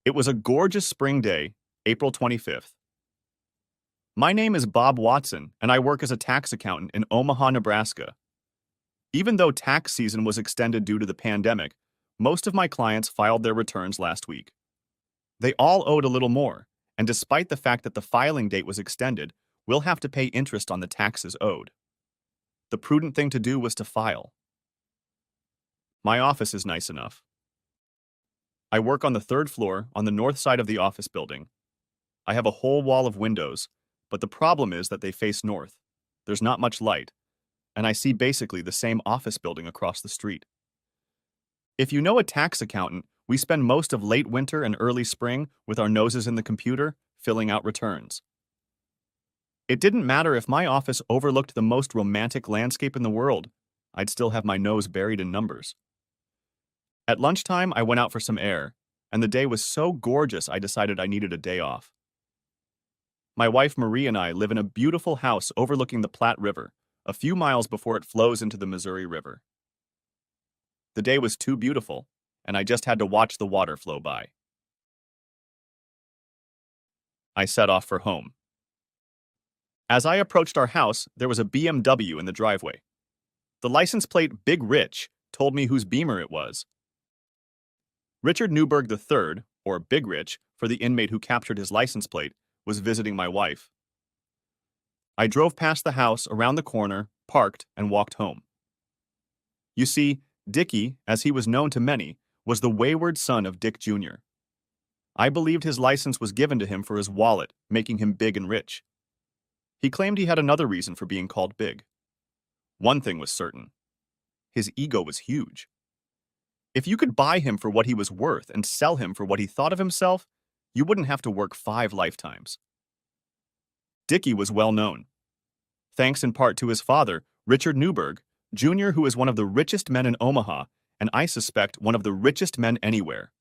It was a gorgeous spring day, April 25th. My name is Bob Watson, and I work as a tax accountant in Omaha, Nebraska. Even though tax season was extended due to the pandemic, most of my clients filed their returns last week. They all owed a little more, and despite the fact that the filing date was extended, we'll have to pay interest on the taxes owed. The prudent thing to do was to file. My office is nice enough. I work on the third floor on the north side of the office building. I have a whole wall of windows, but the problem is that they face north. There's not much light, and I see basically the same office building across the street. If you know a tax accountant, we spend most of late winter and early spring with our noses in the computer, filling out returns. It didn't matter if my office overlooked the most romantic landscape in the world, I'd still have my nose buried in numbers. At lunchtime, I went out for some air, and the day was so gorgeous I decided I needed a day off. My wife Marie and I live in a beautiful house overlooking the Platte River, a few miles before it flows into the Missouri River. The day was too beautiful, and I just had to watch the water flow by. I set off for home. As I approached our house, there was a BMW in the driveway. The license plate Big Rich told me whose Beamer it was. Richard Newberg III, or Big Rich, for the inmate who captured his license plate, was visiting my wife. I drove past the house, around the corner, parked, and walked home. You see, Dickie, as he was known to many, was the wayward son of Dick Jr. I believed his license was given to him for his wallet, making him big and rich. He claimed he had another reason for being called big. One thing was certain. His ego was huge. If you could buy him for what he was worth and sell him for what he thought of himself, you wouldn't have to work 5 lifetimes. Dickie was well known. Thanks in part to his father, Richard Newberg, Jr., who is one of the richest men in Omaha, and I suspect one of the richest men anywhere.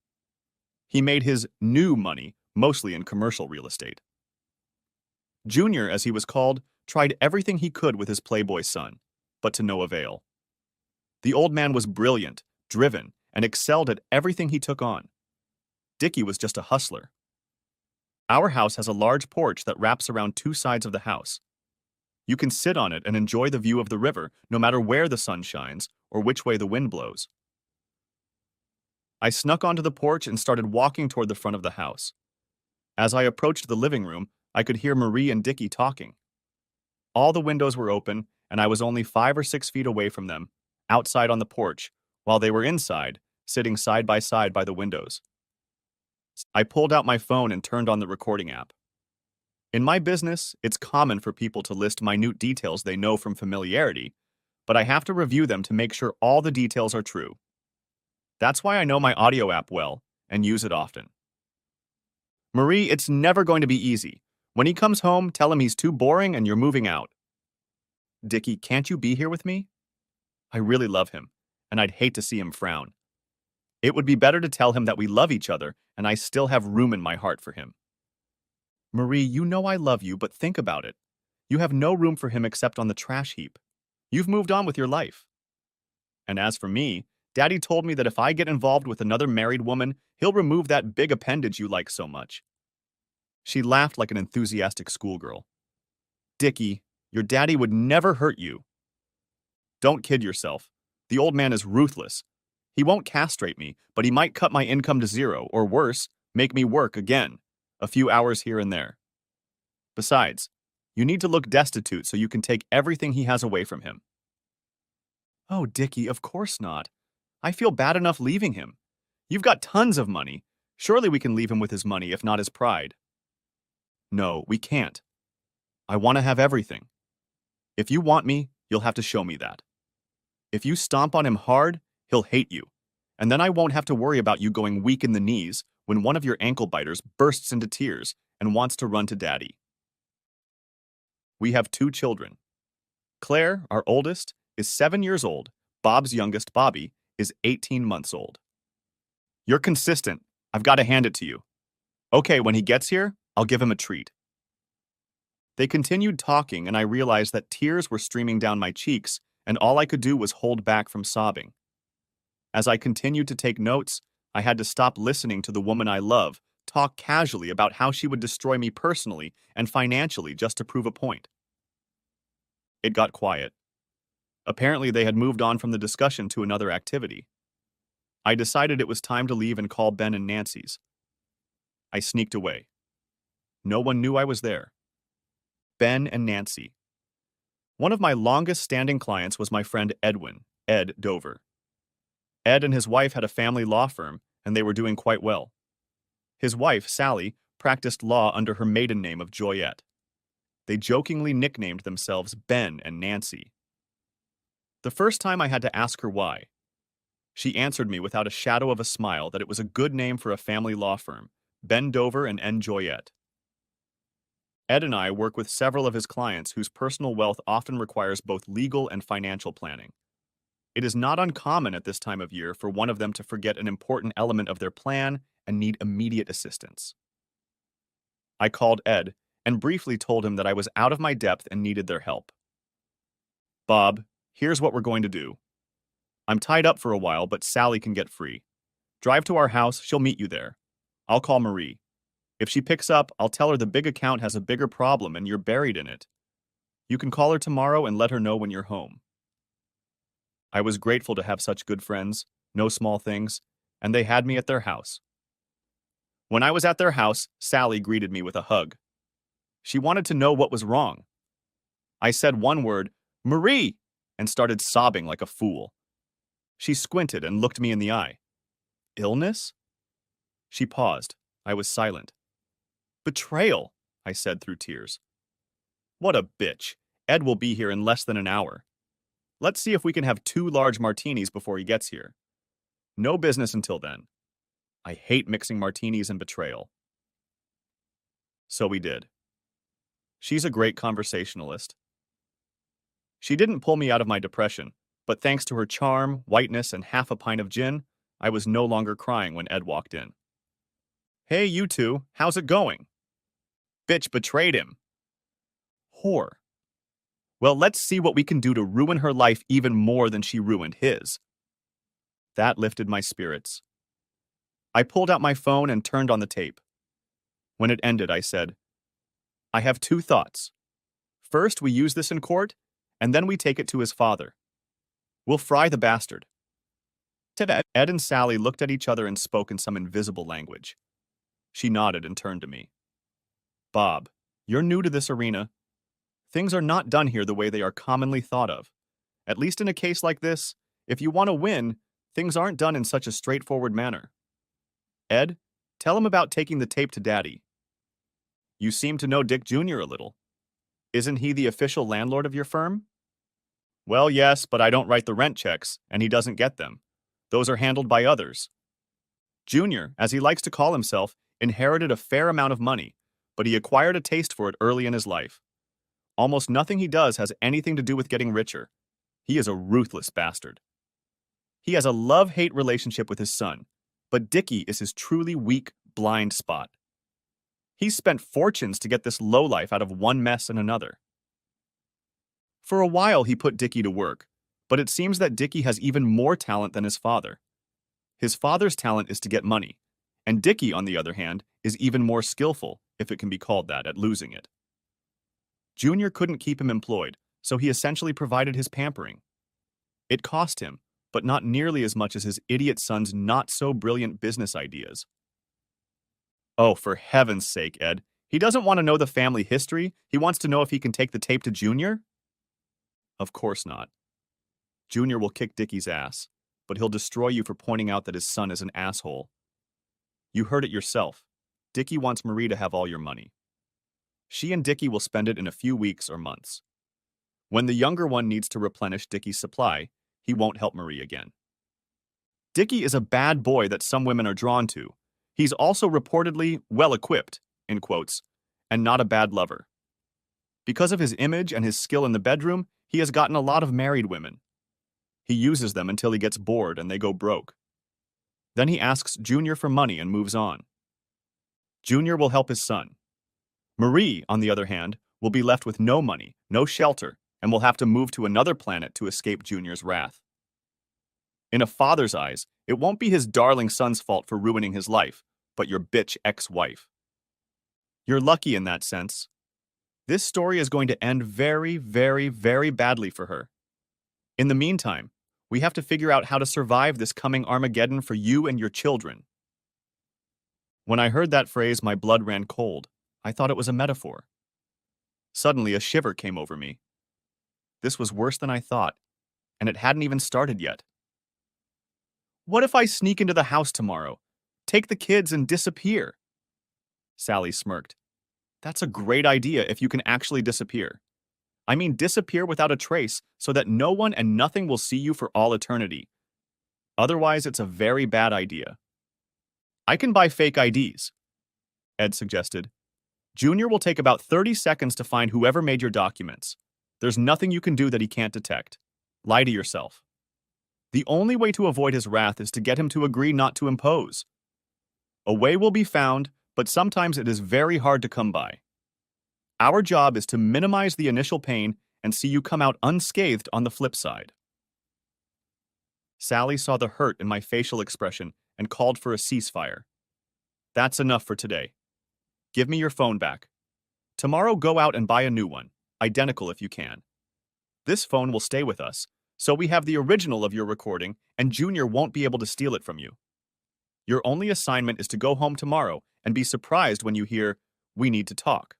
He made his new money mostly in commercial real estate. Junior, as he was called, tried everything he could with his playboy son, but to no avail. The old man was brilliant, driven, and excelled at everything he took on. Dickie was just a hustler. Our house has a large porch that wraps around 2 sides of the house. You can sit on it and enjoy the view of the river, no matter where the sun shines or which way the wind blows. I snuck onto the porch and started walking toward the front of the house. As I approached the living room, I could hear Marie and Dickie talking. All the windows were open, and I was only 5 or 6 feet away from them, outside on the porch, while they were inside, sitting side by the windows. I pulled out my phone and turned on the recording app. In my business, it's common for people to list minute details they know from familiarity, but I have to review them to make sure all the details are true. That's why I know my audio app well and use it often. Marie, it's never going to be easy. When he comes home, tell him he's too boring and you're moving out. Dickie, can't you be here with me? I really love him, and I'd hate to see him frown. It would be better to tell him that we love each other and I still have room in my heart for him. Marie, you know I love you, but think about it. You have no room for him except on the trash heap. You've moved on with your life. And as for me, Daddy told me that if I get involved with another married woman, he'll remove that big appendage you like so much. She laughed like an enthusiastic schoolgirl. Dickie, your daddy would never hurt you. Don't kid yourself. The old man is ruthless. He won't castrate me, but he might cut my income to 0, or worse, make me work again, a few hours here and there. Besides, you need to look destitute so you can take everything he has away from him. Oh, Dickie, of course not. I feel bad enough leaving him. You've got tons of money. Surely we can leave him with his money, if not his pride. No, we can't. I want to have everything. If you want me, you'll have to show me that. If you stomp on him hard, he'll hate you, and then I won't have to worry about you going weak in the knees when one of your ankle biters bursts into tears and wants to run to Daddy. We have 2 children. Claire, our oldest, is 7 years old. Bob's youngest, Bobby, is 18 months old. You're consistent. I've got to hand it to you. Okay, when he gets here, I'll give him a treat. They continued talking, and I realized that tears were streaming down my cheeks, and all I could do was hold back from sobbing. As I continued to take notes, I had to stop listening to the woman I love talk casually about how she would destroy me personally and financially just to prove a point. It got quiet. Apparently, they had moved on from the discussion to another activity. I decided it was time to leave and call Ben and Nancy's. I sneaked away. No one knew I was there. Ben and Nancy. One of my longest-standing clients was my friend Ed Dover. Ed and his wife had a family law firm, and they were doing quite well. His wife, Sally, practiced law under her maiden name of Joyette. They jokingly nicknamed themselves Ben and Nancy. The first time I had to ask her why, she answered me without a shadow of a smile that it was a good name for a family law firm, Ben Dover and N. Joyette. Ed and I work with several of his clients whose personal wealth often requires both legal and financial planning. It is not uncommon at this time of year for one of them to forget an important element of their plan and need immediate assistance. I called Ed and briefly told him that I was out of my depth and needed their help. Bob, here's what we're going to do. I'm tied up for a while, but Sally can get free. Drive to our house, she'll meet you there. I'll call Marie. If she picks up, I'll tell her the big account has a bigger problem and you're buried in it. You can call her tomorrow and let her know when you're home. I was grateful to have such good friends, no small things, and they had me at their house. When I was at their house, Sally greeted me with a hug. She wanted to know what was wrong. I said one word, Marie, and started sobbing like a fool. She squinted and looked me in the eye. Illness? She paused. I was silent. Betrayal, I said through tears. What a bitch. Ed will be here in less than an hour. Let's see if we can have 2 large martinis before he gets here. No business until then. I hate mixing martinis and betrayal. So we did. She's a great conversationalist. She didn't pull me out of my depression, but thanks to her charm, whiteness, and half a pint of gin, I was no longer crying when Ed walked in. Hey, you two, how's it going? Bitch betrayed him. Whore. Well, let's see what we can do to ruin her life even more than she ruined his. That lifted my spirits. I pulled out my phone and turned on the tape. When it ended, I said, I have 2 thoughts. First, we use this in court, and then we take it to his father. We'll fry the bastard. Ed and Sally looked at each other and spoke in some invisible language. She nodded and turned to me. Bob, you're new to this arena. Things are not done here the way they are commonly thought of. At least in a case like this, if you want to win, things aren't done in such a straightforward manner. Ed, tell him about taking the tape to Daddy. You seem to know Dick Jr. a little. Isn't he the official landlord of your firm? Well, yes, but I don't write the rent checks, and he doesn't get them. Those are handled by others. Junior, as he likes to call himself, inherited a fair amount of money, but he acquired a taste for it early in his life. Almost nothing he does has anything to do with getting richer. He is a ruthless bastard. He has a love-hate relationship with his son, but Dickie is his truly weak, blind spot. He's spent fortunes to get this lowlife out of one mess and another. For a while he put Dickie to work, but it seems that Dickie has even more talent than his father. His father's talent is to get money, and Dickie, on the other hand, is even more skillful, if it can be called that, at losing it. Junior couldn't keep him employed, so he essentially provided his pampering. It cost him, but not nearly as much as his idiot son's not-so-brilliant business ideas. Oh, for heaven's sake, Ed. He doesn't want to know the family history. He wants to know if he can take the tape to Junior? Of course not. Junior will kick Dickie's ass, but he'll destroy you for pointing out that his son is an asshole. You heard it yourself. Dickie wants Marie to have all your money. She and Dickie will spend it in a few weeks or months. When the younger one needs to replenish Dickie's supply, he won't help Marie again. Dickie is a bad boy that some women are drawn to. He's also reportedly well-equipped, in quotes, and not a bad lover. Because of his image and his skill in the bedroom, he has gotten a lot of married women. He uses them until he gets bored and they go broke. Then he asks Junior for money and moves on. Junior will help his son. Marie, on the other hand, will be left with no money, no shelter, and will have to move to another planet to escape Junior's wrath. In a father's eyes, it won't be his darling son's fault for ruining his life, but your bitch ex-wife. You're lucky in that sense. This story is going to end very, very, very badly for her. In the meantime, we have to figure out how to survive this coming Armageddon for you and your children. When I heard that phrase, my blood ran cold. I thought it was a metaphor. Suddenly, a shiver came over me. This was worse than I thought, and it hadn't even started yet. What if I sneak into the house tomorrow, take the kids, and disappear? Sally smirked. That's a great idea if you can actually disappear. I mean, disappear without a trace so that no one and nothing will see you for all eternity. Otherwise, it's a very bad idea. I can buy fake IDs, Ed suggested. Junior will take about 30 seconds to find whoever made your documents. There's nothing you can do that he can't detect. Lie to yourself. The only way to avoid his wrath is to get him to agree not to impose. A way will be found, but sometimes it is very hard to come by. Our job is to minimize the initial pain and see you come out unscathed on the flip side. Sally saw the hurt in my facial expression and called for a ceasefire. That's enough for today. Give me your phone back. Tomorrow go out and buy a new one, identical if you can. This phone will stay with us, so we have the original of your recording and Junior won't be able to steal it from you. Your only assignment is to go home tomorrow and be surprised when you hear, "We need to talk."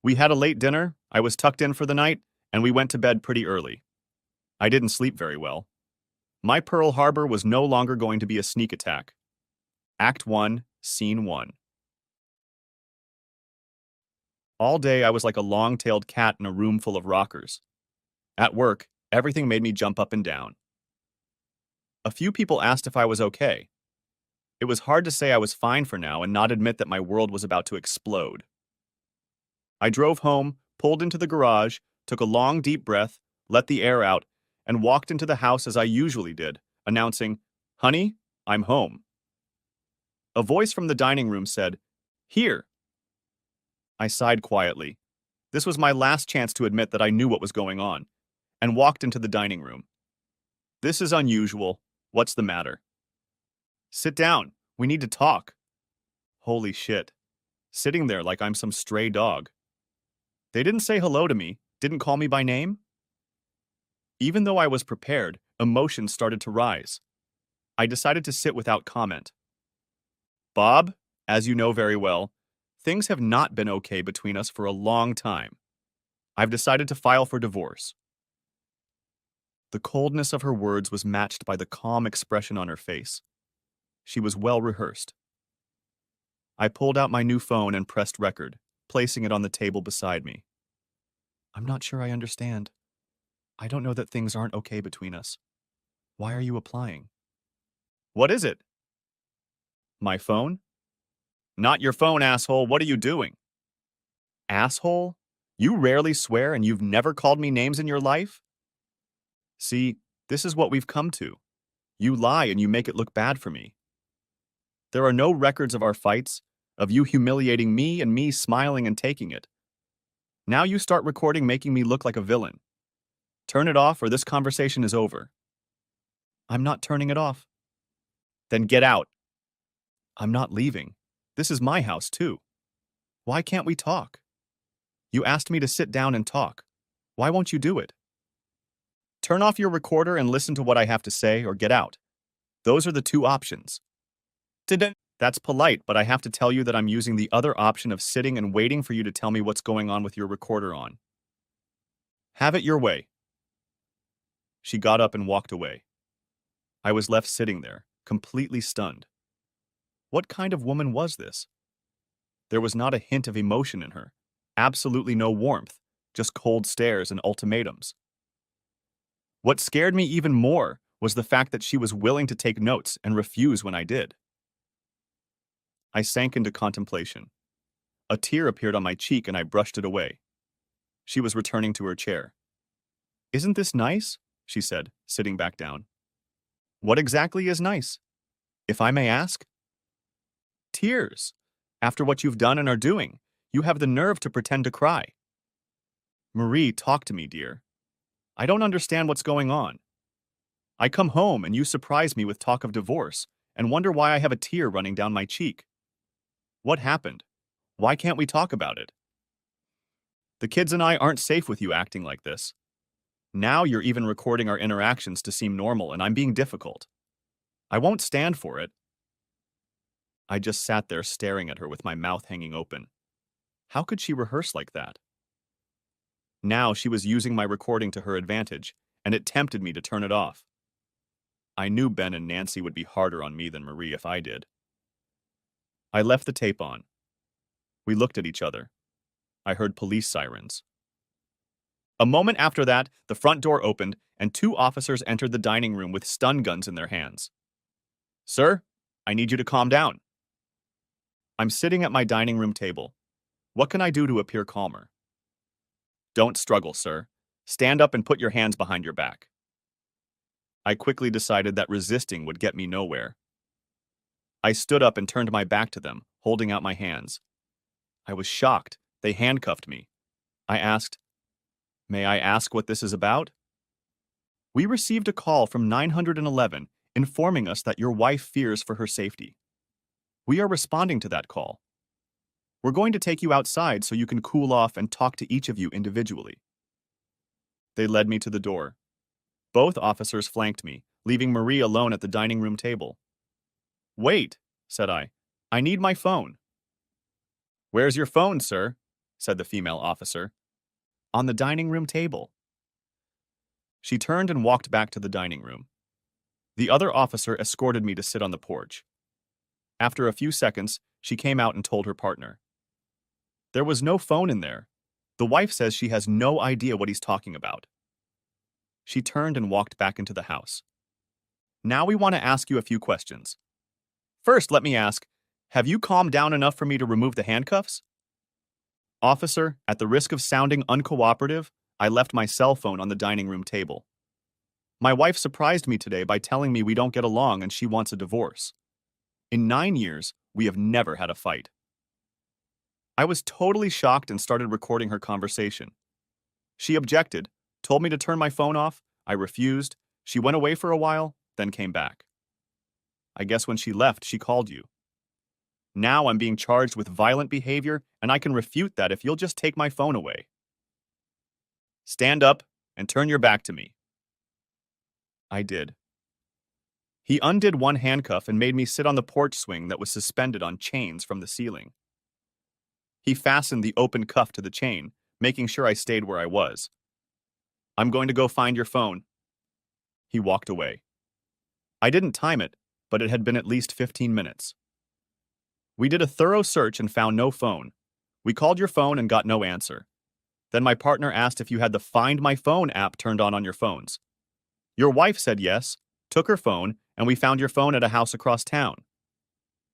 We had a late dinner, I was tucked in for the night, and we went to bed pretty early. I didn't sleep very well. My Pearl Harbor was no longer going to be a sneak attack. Act 1, Scene 1. All day I was like a long-tailed cat in a room full of rockers. At work, everything made me jump up and down. A few people asked if I was okay. It was hard to say I was fine for now and not admit that my world was about to explode. I drove home, pulled into the garage, took a long, deep breath, let the air out, and walked into the house as I usually did, announcing, "Honey, I'm home." A voice from the dining room said, "Here." I sighed quietly. This was my last chance to admit that I knew what was going on, and walked into the dining room. "This is unusual. What's the matter?" "Sit down. We need to talk." Holy shit. Sitting there like I'm some stray dog. They didn't say hello to me, didn't call me by name. Even though I was prepared, emotions started to rise. I decided to sit without comment. "Bob, as you know very well, things have not been okay between us for a long time. I've decided to file for divorce." The coldness of her words was matched by the calm expression on her face. She was well rehearsed. I pulled out my new phone and pressed record, placing it on the table beside me. "I'm not sure I understand. I don't know that things aren't okay between us. Why are you applying?" "What is it?" "My phone?" "Not your phone, asshole. What are you doing?" "Asshole? You rarely swear and you've never called me names in your life?" "See, this is what we've come to. You lie and you make it look bad for me. There are no records of our fights, of you humiliating me and me smiling and taking it. Now you start recording making me look like a villain. Turn it off or this conversation is over." "I'm not turning it off." "Then get out." "I'm not leaving. This is my house, too. Why can't we talk? You asked me to sit down and talk. Why won't you do it?" "Turn off your recorder and listen to what I have to say or get out. Those are the two options." "That's polite, but I have to tell you that I'm using the other option of sitting and waiting for you to tell me what's going on with your recorder on." "Have it your way." She got up and walked away. I was left sitting there, completely stunned. What kind of woman was this? There was not a hint of emotion in her. Absolutely no warmth, just cold stares and ultimatums. What scared me even more was the fact that she was willing to take notes and refuse when I did. I sank into contemplation. A tear appeared on my cheek and I brushed it away. She was returning to her chair. "Isn't this nice?" she said, sitting back down. "What exactly is nice, if I may ask?" "Tears. After what you've done and are doing, you have the nerve to pretend to cry." "Marie, talk to me, dear. I don't understand what's going on. I come home and you surprise me with talk of divorce, and wonder why I have a tear running down my cheek. What happened? Why can't we talk about it? The kids and I aren't safe with you acting like this. Now you're even recording our interactions to seem normal, and I'm being difficult. I won't stand for it. I just sat there staring at her with my mouth hanging open. How could she rehearse like that? Now she was using my recording to her advantage, and it tempted me to turn it off. I knew Ben and Nancy would be harder on me than Marie if I did. I left the tape on. We looked at each other. I heard police sirens. A moment after that, the front door opened, and 2 officers entered the dining room with stun guns in their hands. Sir, I need you to calm down. I'm sitting at my dining room table. What can I do to appear calmer? Don't struggle, sir. Stand up and put your hands behind your back. I quickly decided that resisting would get me nowhere. I stood up and turned my back to them, holding out my hands. I was shocked. They handcuffed me. I asked, "May I ask what this is about?" "We received a call from 911 informing us that your wife fears for her safety. We are responding to that call. We're going to take you outside so you can cool off and talk to each of you individually." They led me to the door. Both officers flanked me, leaving Marie alone at the dining room table. "Wait," said I. "I need my phone." "Where's your phone, sir?" said the female officer. "On the dining room table." She turned and walked back to the dining room. The other officer escorted me to sit on the porch. After a few seconds, she came out and told her partner. "There was no phone in there. The wife says she has no idea what he's talking about." She turned and walked back into the house. "Now we want to ask you a few questions. First, let me ask, have you calmed down enough for me to remove the handcuffs?" "Officer, at the risk of sounding uncooperative, I left my cell phone on the dining room table. My wife surprised me today by telling me we don't get along and she wants a divorce. In 9 years, we have never had a fight." I was totally shocked and started recording her conversation. She objected, told me to turn my phone off. I refused. She went away for a while, then came back. I guess when she left, she called you. Now I'm being charged with violent behavior, and I can refute that if you'll just take my phone away. Stand up and turn your back to me. I did. He undid one handcuff and made me sit on the porch swing that was suspended on chains from the ceiling. He fastened the open cuff to the chain, making sure I stayed where I was. "I'm going to go find your phone." He walked away. I didn't time it, but it had been at least 15 minutes. We did a thorough search and found no phone. We called your phone and got no answer. Then my partner asked if you had the Find My Phone app turned on your phones. Your wife said yes, took her phone, and we found your phone at a house across town.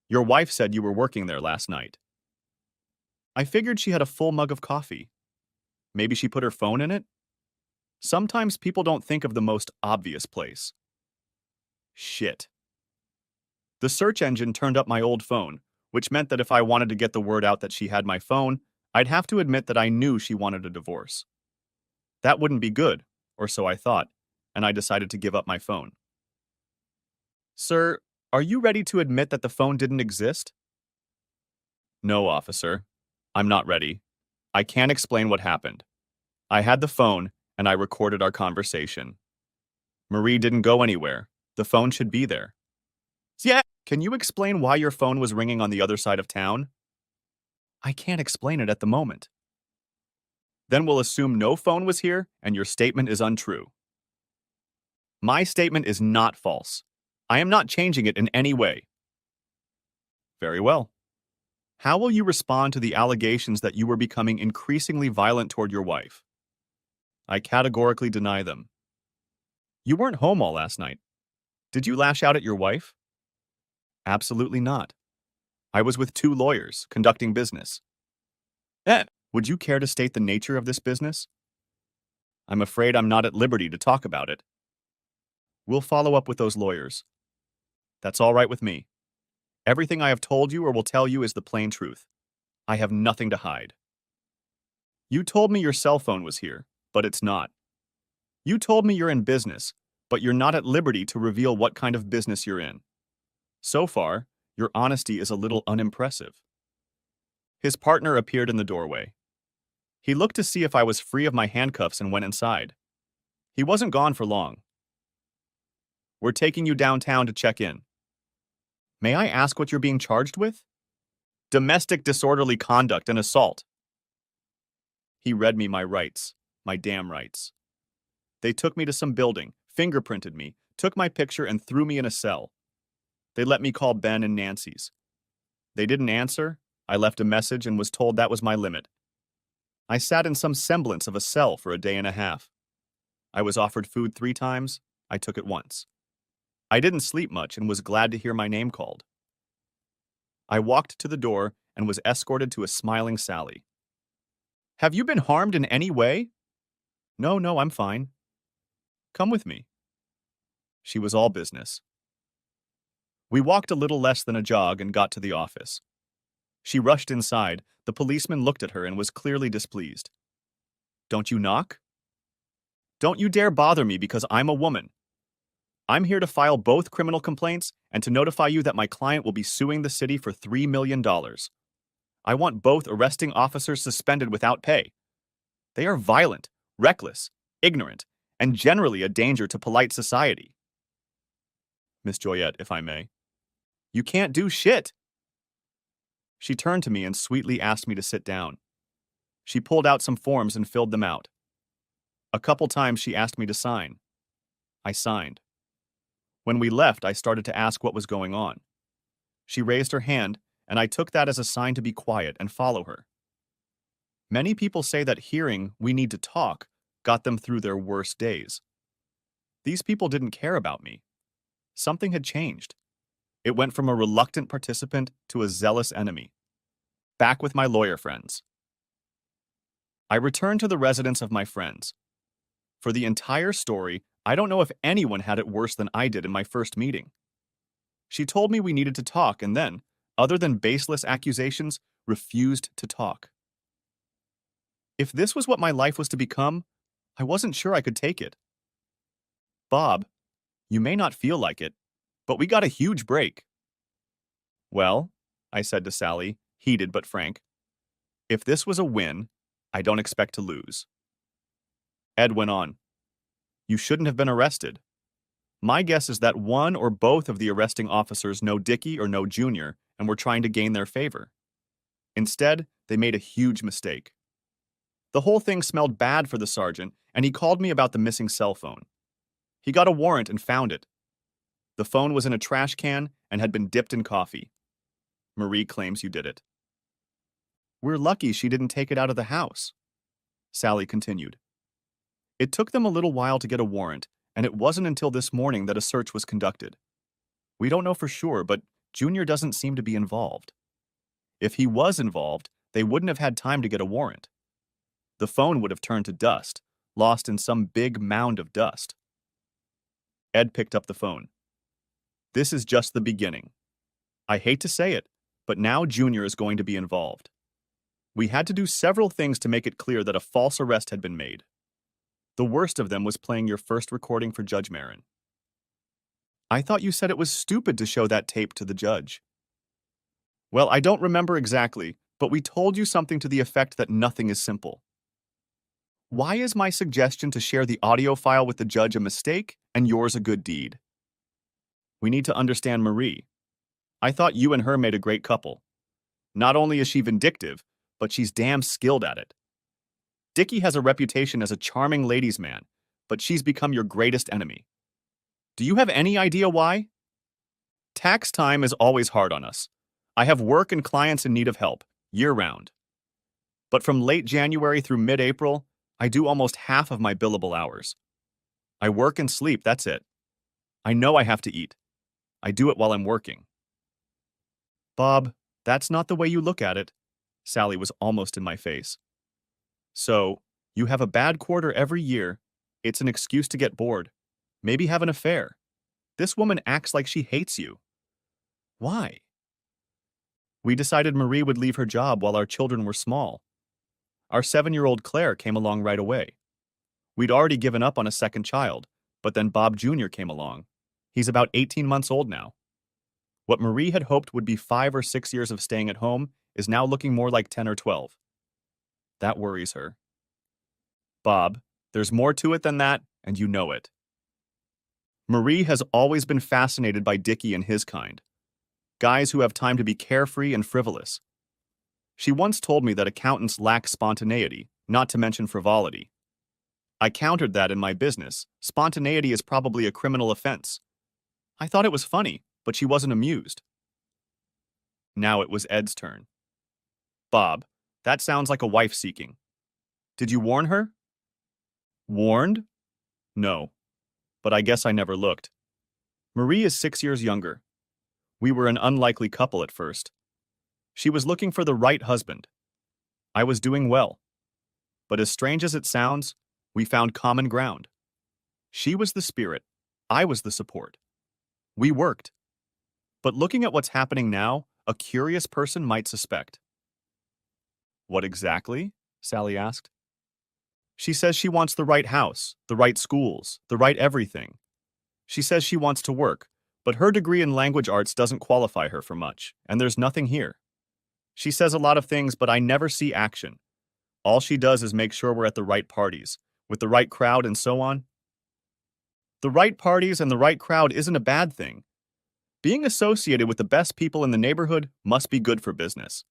Your wife said you were working there last night. I figured she had a full mug of coffee. Maybe she put her phone in it? Sometimes people don't think of the most obvious place. Shit. The search engine turned up my old phone, which meant that if I wanted to get the word out that she had my phone, I'd have to admit that I knew she wanted a divorce. That wouldn't be good, or so I thought, and I decided to give up my phone. "Sir, are you ready to admit that the phone didn't exist?" "No, officer. I'm not ready. I can't explain what happened. I had the phone, and I recorded our conversation. Marie didn't go anywhere. The phone should be there." "Yeah, can you explain why your phone was ringing on the other side of town?" "I can't explain it at the moment." "Then we'll assume no phone was here, and your statement is untrue." "My statement is not false. I am not changing it in any way." "Very well. How will you respond to the allegations that you were becoming increasingly violent toward your wife?" "I categorically deny them." "You weren't home all last night. Did you lash out at your wife?" "Absolutely not. I was with 2 lawyers, conducting business." "Would you care to state the nature of this business?" "I'm afraid I'm not at liberty to talk about it." "We'll follow up with those lawyers." "That's all right with me. Everything I have told you or will tell you is the plain truth. I have nothing to hide." "You told me your cell phone was here, but it's not. You told me you're in business, but you're not at liberty to reveal what kind of business you're in. So far, your honesty is a little unimpressive. His partner appeared in the doorway. He looked to see if I was free of my handcuffs and went inside. He wasn't gone for long. We're taking you downtown to check in. May I ask what you're being charged with? Domestic disorderly conduct and assault. He read me my rights, my damn rights. They took me to some building, fingerprinted me, took my picture and threw me in a cell. They let me call Ben and Nancy's. They didn't answer. I left a message and was told that was my limit. I sat in some semblance of a cell for a day and a half. I was offered food 3 times. I took it once. I didn't sleep much and was glad to hear my name called. I walked to the door and was escorted to a smiling Sally. Have you been harmed in any way? No, I'm fine. Come with me. She was all business. We walked a little less than a jog and got to the office. She rushed inside. The policeman looked at her and was clearly displeased. Don't you knock? Don't you dare bother me because I'm a woman. I'm here to file both criminal complaints and to notify you that my client will be suing the city for $3 million. I want both arresting officers suspended without pay. They are violent, reckless, ignorant, and generally a danger to polite society. Miss Joyette, if I may. You can't do shit. She turned to me and sweetly asked me to sit down. She pulled out some forms and filled them out. A couple times she asked me to sign. I signed. When we left, I started to ask what was going on. She raised her hand, and I took that as a sign to be quiet and follow her. Many people say that hearing "we need to talk" got them through their worst days. These people didn't care about me. Something had changed. It went from a reluctant participant to a zealous enemy. Back with my lawyer friends. I returned to the residence of my friends. For the entire story, I don't know if anyone had it worse than I did in my first meeting. She told me we needed to talk and then, other than baseless accusations, refused to talk. If this was what my life was to become, I wasn't sure I could take it. Bob, you may not feel like it, but we got a huge break. Well, I said to Sally, heated but frank, if this was a win, I don't expect to lose. Ed went on. You shouldn't have been arrested. My guess is that one or both of the arresting officers know Dickie or know Junior and were trying to gain their favor. Instead, they made a huge mistake. The whole thing smelled bad for the sergeant, and he called me about the missing cell phone. He got a warrant and found it. The phone was in a trash can and had been dipped in coffee. Marie claims you did it. We're lucky she didn't take it out of the house, Sally continued. It took them a little while to get a warrant, and it wasn't until this morning that a search was conducted. We don't know for sure, but Junior doesn't seem to be involved. If he was involved, they wouldn't have had time to get a warrant. The phone would have turned to dust, lost in some big mound of dust. Ed picked up the phone. This is just the beginning. I hate to say it, but now Junior is going to be involved. We had to do several things to make it clear that a false arrest had been made. The worst of them was playing your first recording for Judge Marin. I thought you said it was stupid to show that tape to the judge. Well, I don't remember exactly, but we told you something to the effect that nothing is simple. Why is my suggestion to share the audio file with the judge a mistake and yours a good deed? We need to understand Marie. I thought you and her made a great couple. Not only is she vindictive, but she's damn skilled at it. Dickie has a reputation as a charming ladies' man, but she's become your greatest enemy. Do you have any idea why? Tax time is always hard on us. I have work and clients in need of help, year-round. But from late January through mid-April, I do almost half of my billable hours. I work and sleep, that's it. I know I have to eat. I do it while I'm working. Bob, that's not the way you look at it. Sally was almost in my face. So, you have a bad quarter every year. It's an excuse to get bored. Maybe have an affair. This woman acts like she hates you. Why? We decided Marie would leave her job while our children were small. Our 7-year-old Claire came along right away. We'd already given up on a second child, but then Bob Jr. came along. He's about 18 months old now. What Marie had hoped would be 5 or 6 years of staying at home is now looking more like 10 or 12. That worries her. Bob, there's more to it than that, and you know it. Marie has always been fascinated by Dickie and his kind, guys who have time to be carefree and frivolous. She once told me that accountants lack spontaneity, not to mention frivolity. I countered that in my business. Spontaneity is probably a criminal offense. I thought it was funny, but she wasn't amused. Now it was Ed's turn. Bob, that sounds like a wife seeking. Did you warn her? Warned? No, but I guess I never looked. Marie is 6 years younger. We were an unlikely couple at first. She was looking for the right husband. I was doing well. But as strange as it sounds, we found common ground. She was the spirit. I was the support. We worked. But looking at what's happening now, a curious person might suspect. What exactly? Sally asked. She says she wants the right house, the right schools, the right everything. She says she wants to work, but her degree in language arts doesn't qualify her for much, and there's nothing here. She says a lot of things, but I never see action. All she does is make sure we're at the right parties, with the right crowd and so on. The right parties and the right crowd isn't a bad thing. Being associated with the best people in the neighborhood must be good for business.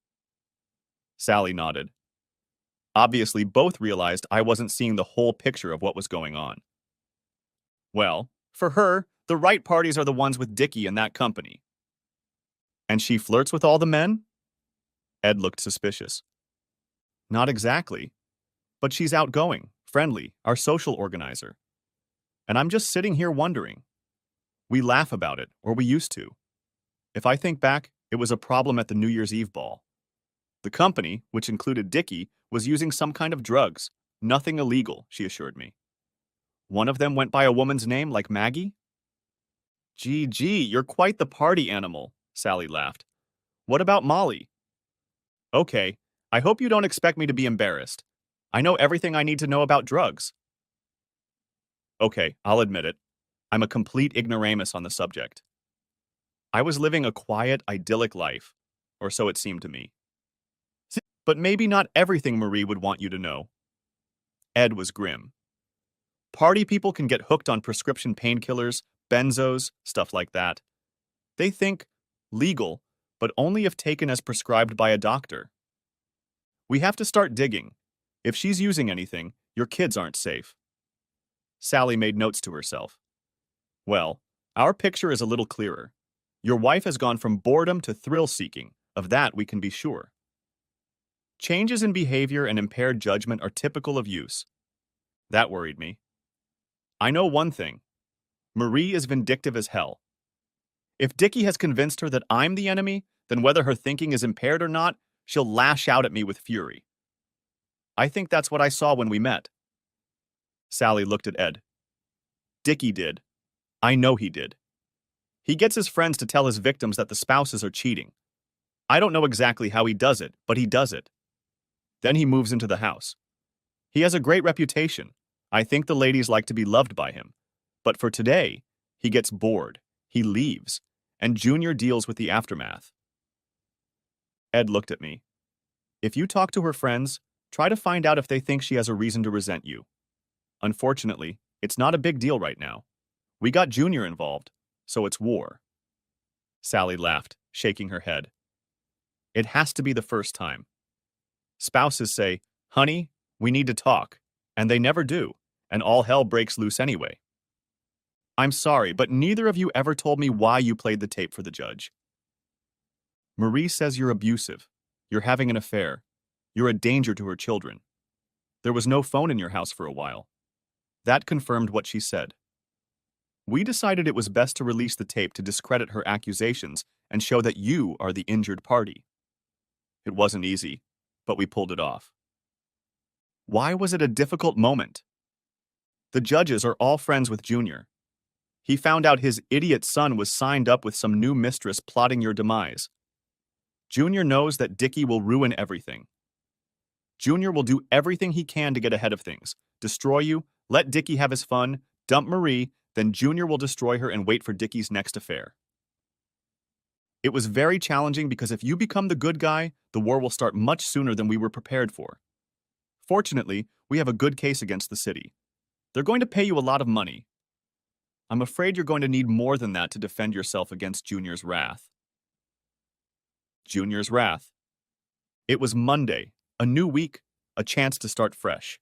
Sally nodded. Obviously, both realized I wasn't seeing the whole picture of what was going on. Well, for her, the right parties are the ones with Dickie and that company. And she flirts with all the men? Ed looked suspicious. Not exactly. But she's outgoing, friendly, our social organizer. And I'm just sitting here wondering. We laugh about it, or we used to. If I think back, it was a problem at the New Year's Eve ball. The company, which included Dickie, was using some kind of drugs. Nothing illegal, she assured me. One of them went by a woman's name like Maggie? Gee, you're quite the party animal, Sally laughed. What about Molly? Okay, I hope you don't expect me to be embarrassed. I know everything I need to know about drugs. Okay, I'll admit it. I'm a complete ignoramus on the subject. I was living a quiet, idyllic life, or so it seemed to me. But maybe not everything Marie would want you to know. Ed was grim. Party people can get hooked on prescription painkillers, benzos, stuff like that. They think legal, but only if taken as prescribed by a doctor. We have to start digging. If she's using anything, your kids aren't safe. Sally made notes to herself. Well, our picture is a little clearer. Your wife has gone from boredom to thrill-seeking. Of that we can be sure. Changes in behavior and impaired judgment are typical of use. That worried me. I know one thing. Marie is vindictive as hell. If Dickie has convinced her that I'm the enemy, then whether her thinking is impaired or not, she'll lash out at me with fury. I think that's what I saw when we met. Sally looked at Ed. Dickie did. I know he did. He gets his friends to tell his victims that the spouses are cheating. I don't know exactly how he does it, but he does it. Then he moves into the house. He has a great reputation. I think the ladies like to be loved by him. But for today, he gets bored, he leaves, and Junior deals with the aftermath. Ed looked at me. If you talk to her friends, try to find out if they think she has a reason to resent you. Unfortunately, it's not a big deal right now. We got Junior involved, so it's war. Sally laughed, shaking her head. It has to be the first time. Spouses say, honey, we need to talk, and they never do, and all hell breaks loose anyway. I'm sorry, but neither of you ever told me why you played the tape for the judge. Marie says you're abusive. You're having an affair. You're a danger to her children. There was no phone in your house for a while. That confirmed what she said. We decided it was best to release the tape to discredit her accusations and show that you are the injured party. It wasn't easy, but we pulled it off. Why was it a difficult moment? The judges are all friends with Junior. He found out his idiot son was signed up with some new mistress plotting your demise. Junior knows that Dickie will ruin everything. Junior will do everything he can to get ahead of things, destroy you, let Dickie have his fun, dump Marie, then Junior will destroy her and wait for Dickie's next affair. It was very challenging because if you become the good guy, the war will start much sooner than we were prepared for. Fortunately, we have a good case against the city. They're going to pay you a lot of money. I'm afraid you're going to need more than that to defend yourself against Junior's wrath. Junior's wrath. It was Monday, a new week, a chance to start fresh.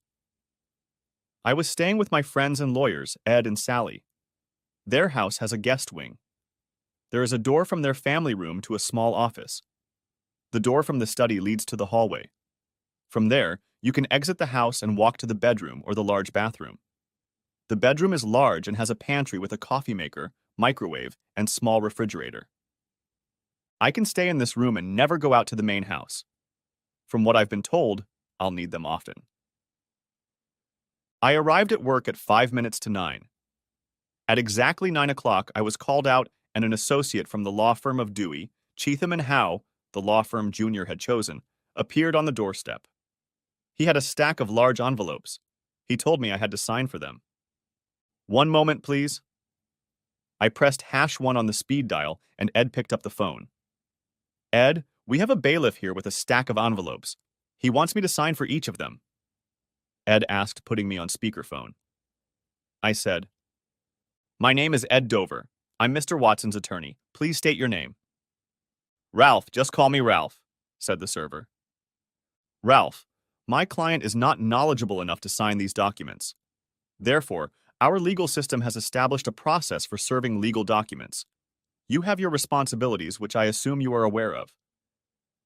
I was staying with my friends and lawyers, Ed and Sally. Their house has a guest wing. There is a door from their family room to a small office. The door from the study leads to the hallway. From there, you can exit the house and walk to the bedroom or the large bathroom. The bedroom is large and has a pantry with a coffee maker, microwave, and small refrigerator. I can stay in this room and never go out to the main house. From what I've been told, I'll need them often. I arrived at work at 5 minutes to 9. At exactly 9 o'clock, I was called out and an associate from the law firm of Dewey, Cheatham and Howe, the law firm Junior had chosen, appeared on the doorstep. He had a stack of large envelopes. He told me I had to sign for them. "One moment, please." I pressed #1 on the speed dial and Ed picked up the phone. "Ed, we have a bailiff here with a stack of envelopes. He wants me to sign for each of them." Ed asked, putting me on speakerphone. I said, "My name is Ed Dover. I'm Mr. Watson's attorney. Please state your name." "Ralph, just call me Ralph," said the server. "Ralph, my client is not knowledgeable enough to sign these documents. Therefore, our legal system has established a process for serving legal documents. You have your responsibilities, which I assume you are aware of.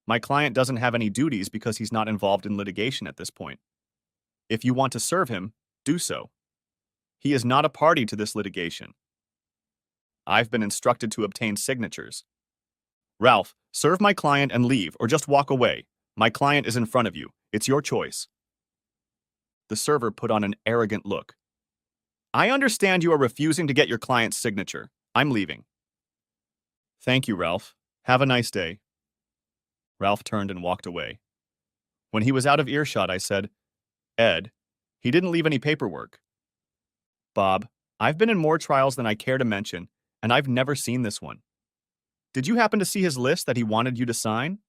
My client doesn't have any duties because he's not involved in litigation at this point. If you want to serve him, do so. He is not a party to this litigation. I've been instructed to obtain signatures. Ralph, serve my client and leave, or just walk away. My client is in front of you. It's your choice." The server put on an arrogant look. "I understand you are refusing to get your client's signature. I'm leaving." "Thank you, Ralph. Have a nice day." Ralph turned and walked away. When he was out of earshot, I said, "Ed, he didn't leave any paperwork." "Bob, I've been in more trials than I care to mention, and I've never seen this one. Did you happen to see his list that he wanted you to sign?"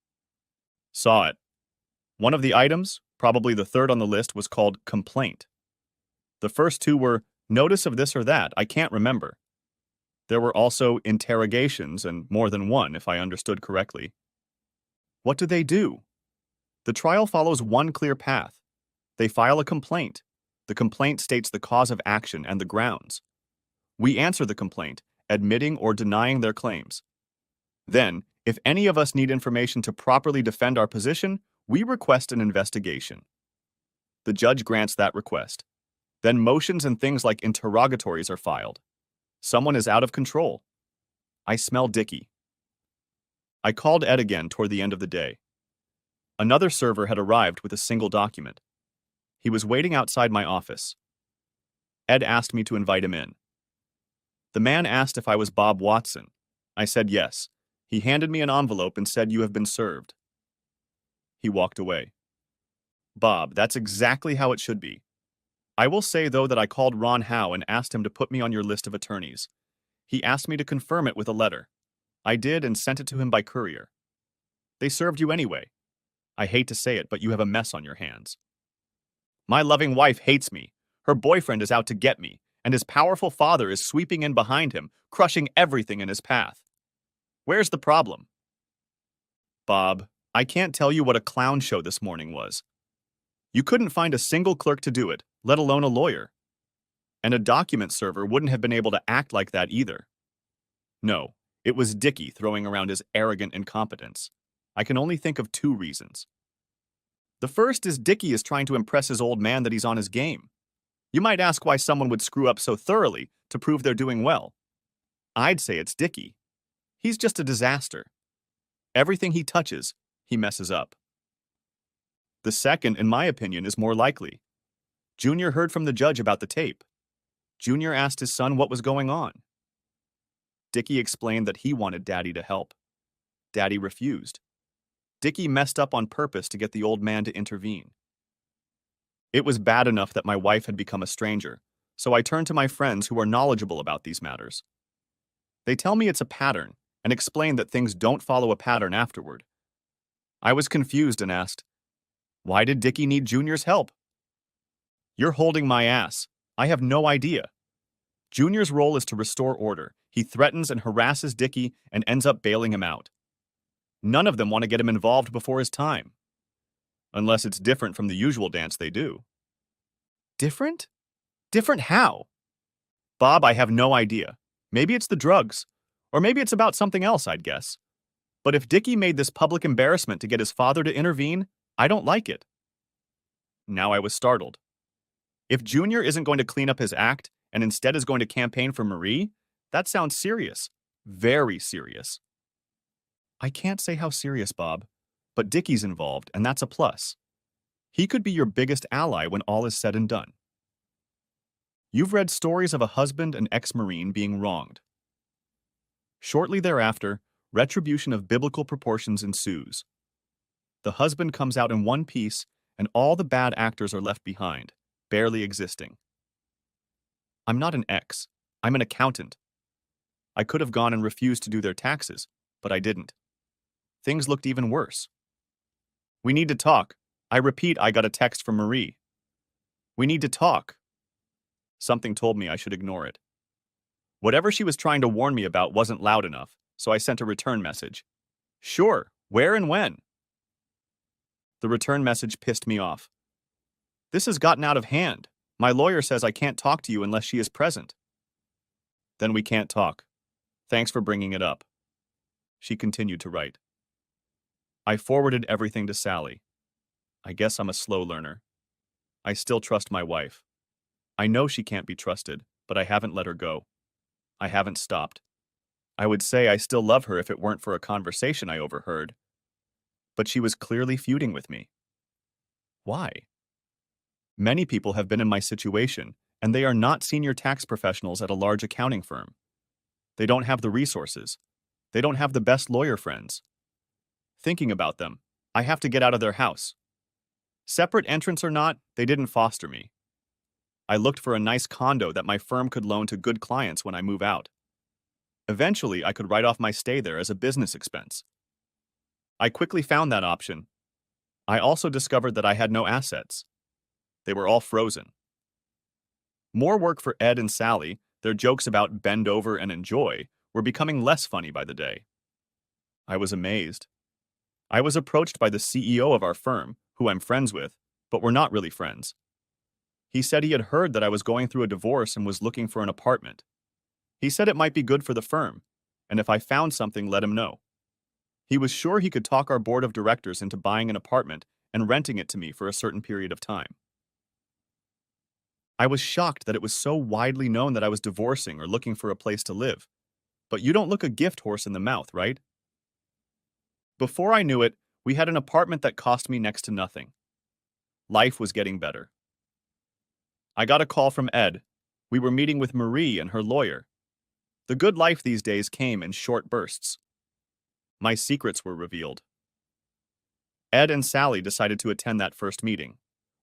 "Saw it. One of the items, probably the third on the list, was called complaint. The first two were notice of this or that, I can't remember. There were also interrogations, and more than one, if I understood correctly." "What do they do?" "The trial follows one clear path. They file a complaint. The complaint states the cause of action and the grounds. We answer the complaint, admitting or denying their claims. Then, if any of us need information to properly defend our position, we request an investigation. The judge grants that request. Then motions and things like interrogatories are filed. Someone is out of control. I smell Dickie." I called Ed again toward the end of the day. Another server had arrived with a single document. He was waiting outside my office. Ed asked me to invite him in. The man asked if I was Bob Watson. I said yes. He handed me an envelope and said, "You have been served." He walked away. "Bob, that's exactly how it should be. I will say, though, that I called Ron Howe and asked him to put me on your list of attorneys. He asked me to confirm it with a letter. I did and sent it to him by courier. They served you anyway. I hate to say it, but you have a mess on your hands. My loving wife hates me. Her boyfriend is out to get me, and his powerful father is sweeping in behind him, crushing everything in his path. Where's the problem?" "Bob, I can't tell you what a clown show this morning was. You couldn't find a single clerk to do it, let alone a lawyer. And a document server wouldn't have been able to act like that either. No, it was Dickie throwing around his arrogant incompetence. I can only think of 2 reasons. The first is Dickie is trying to impress his old man that he's on his game. You might ask why someone would screw up so thoroughly to prove they're doing well. I'd say it's Dickie. He's just a disaster. Everything he touches, he messes up. The second, in my opinion, is more likely. Junior heard from the judge about the tape. Junior asked his son what was going on. Dickie explained that he wanted Daddy to help. Daddy refused. Dickie messed up on purpose to get the old man to intervene. It was bad enough that my wife had become a stranger, so I turned to my friends who are knowledgeable about these matters. They tell me it's a pattern, and explained that things don't follow a pattern afterward. I was confused and asked, "Why did Dickie need Junior's help?" "You're holding my ass. I have no idea. Junior's role is to restore order. He threatens and harasses Dickie and ends up bailing him out. None of them want to get him involved before his time. Unless it's different from the usual dance they do." "Different? Different how?" "Bob, I have no idea. Maybe it's the drugs. Or maybe it's about something else, I'd guess. But if Dickie made this public embarrassment to get his father to intervene, I don't like it." Now I was startled. If Junior isn't going to clean up his act and instead is going to campaign for Marie, that sounds serious. Very serious. "I can't say how serious, Bob, but Dickie's involved, and that's a plus. He could be your biggest ally when all is said and done." You've read stories of a husband and ex-Marine being wronged. Shortly thereafter, retribution of biblical proportions ensues. The husband comes out in one piece, and all the bad actors are left behind, barely existing. I'm not an ex. I'm an accountant. I could have gone and refused to do their taxes, but I didn't. Things looked even worse. "We need to talk." I repeat, I got a text from Marie. "We need to talk." Something told me I should ignore it. Whatever she was trying to warn me about wasn't loud enough, so I sent a return message. "Sure, where and when?" The return message pissed me off. "This has gotten out of hand. My lawyer says I can't talk to you unless she is present." "Then we can't talk. Thanks for bringing it up." She continued to write. I forwarded everything to Sally. I guess I'm a slow learner. I still trust my wife. I know she can't be trusted, but I haven't let her go. I haven't stopped. I would say I still love her if it weren't for a conversation I overheard. But she was clearly feuding with me. Why? Many people have been in my situation, and they are not senior tax professionals at a large accounting firm. They don't have the resources. They don't have the best lawyer friends. Thinking about them, I have to get out of their house. Separate entrance or not, they didn't foster me. I looked for a nice condo that my firm could loan to good clients when I move out. Eventually, I could write off my stay there as a business expense. I quickly found that option. I also discovered that I had no assets. They were all frozen. More work for Ed and Sally, their jokes about bend over and enjoy, were becoming less funny by the day. I was amazed. I was approached by the CEO of our firm, who I'm friends with, but we're not really friends. He said he had heard that I was going through a divorce and was looking for an apartment. He said it might be good for the firm, and if I found something, let him know. He was sure he could talk our board of directors into buying an apartment and renting it to me for a certain period of time. I was shocked that it was so widely known that I was divorcing or looking for a place to live. But you don't look a gift horse in the mouth, right? Before I knew it, we had an apartment that cost me next to nothing. Life was getting better. I got a call from Ed. We were meeting with Marie and her lawyer. The good life these days came in short bursts. My secrets were revealed. Ed and Sally decided to attend that first meeting.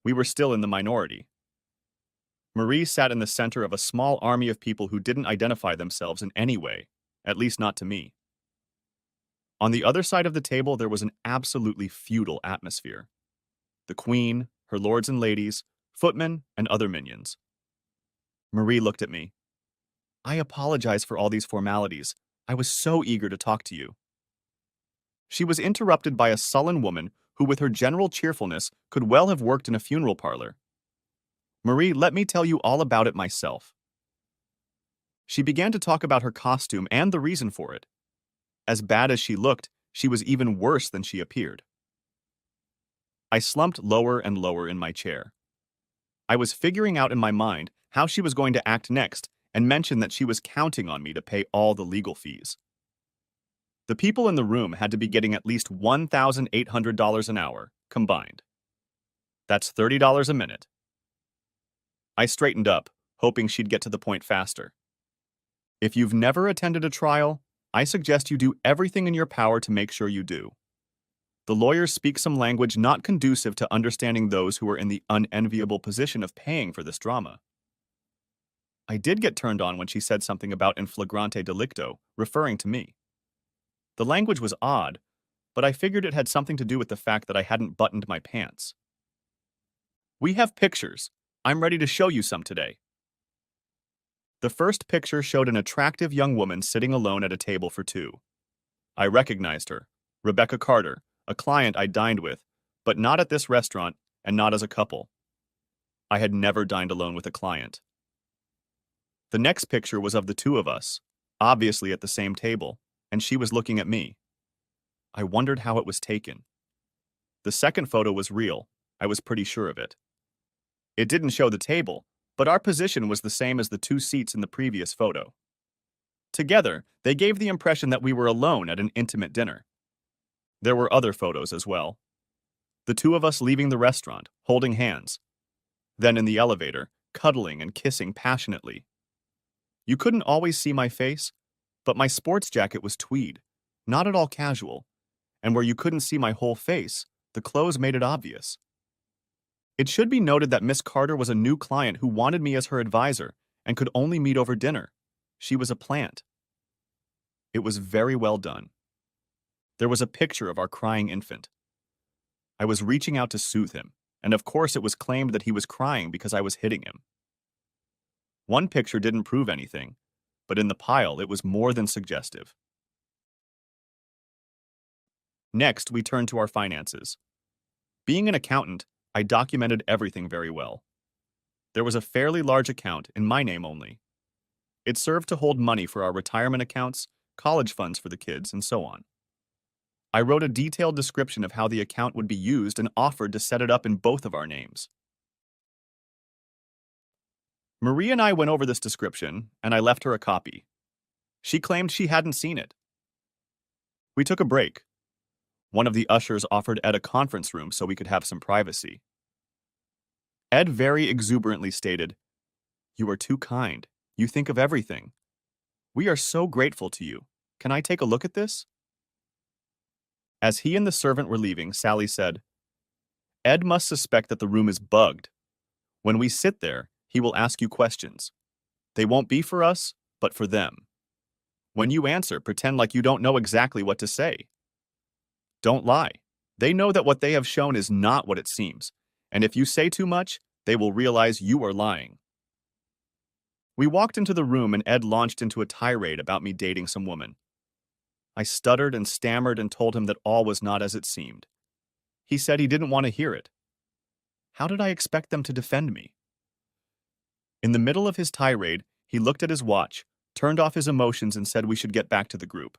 We were still in the minority. Marie sat in the center of a small army of people who didn't identify themselves in any way, at least not to me. On the other side of the table, there was an absolutely feudal atmosphere. The queen, her lords and ladies, footmen, and other minions. Marie looked at me. "I apologize for all these formalities. I was so eager to talk to you." She was interrupted by a sullen woman who, with her general cheerfulness, could well have worked in a funeral parlor. "Marie, let me tell you all about it myself." She began to talk about her costume and the reason for it. As bad as she looked, she was even worse than she appeared. I slumped lower and lower in my chair. I was figuring out in my mind how she was going to act next and mention that she was counting on me to pay all the legal fees. The people in the room had to be getting at least $1,800 an hour, combined. That's $30 a minute. I straightened up, hoping she'd get to the point faster. If you've never attended a trial, I suggest you do everything in your power to make sure you do. The lawyers speak some language not conducive to understanding those who are in the unenviable position of paying for this drama. I did get turned on when she said something about in flagrante delicto, referring to me. The language was odd, but I figured it had something to do with the fact that I hadn't buttoned my pants. We have pictures. I'm ready to show you some today. The first picture showed an attractive young woman sitting alone at a table for two. I recognized her, Rebecca Carter, a client I dined with, but not at this restaurant and not as a couple. I had never dined alone with a client. The next picture was of the two of us, obviously at the same table, and she was looking at me. I wondered how it was taken. The second photo was real. I was pretty sure of it. It didn't show the table, but our position was the same as the two seats in the previous photo. Together, they gave the impression that we were alone at an intimate dinner. There were other photos as well. The two of us leaving the restaurant, holding hands. Then in the elevator, cuddling and kissing passionately. You couldn't always see my face, but my sports jacket was tweed, not at all casual, and where you couldn't see my whole face, the clothes made it obvious. It should be noted that Miss Carter was a new client who wanted me as her advisor and could only meet over dinner. She was a plant. It was very well done. There was a picture of our crying infant. I was reaching out to soothe him, and of course it was claimed that he was crying because I was hitting him. One picture didn't prove anything, but in the pile it was more than suggestive. Next, we turned to our finances. Being an accountant, I documented everything very well. There was a fairly large account in my name only. It served to hold money for our retirement accounts, college funds for the kids, and so on. I wrote a detailed description of how the account would be used and offered to set it up in both of our names. Marie and I went over this description, and I left her a copy. She claimed she hadn't seen it. We took a break. One of the ushers offered Ed a conference room so we could have some privacy. Ed very exuberantly stated, "You are too kind. You think of everything. We are so grateful to you. Can I take a look at this?" As he and the servant were leaving, Sally said, "Ed must suspect that the room is bugged. When we sit there, he will ask you questions. They won't be for us, but for them. When you answer, pretend like you don't know exactly what to say. Don't lie. They know that what they have shown is not what it seems, and if you say too much, they will realize you are lying." We walked into the room and Ed launched into a tirade about me dating some woman. I stuttered and stammered and told him that all was not as it seemed. He said he didn't want to hear it. How did I expect them to defend me? In the middle of his tirade, he looked at his watch, turned off his emotions, and said we should get back to the group.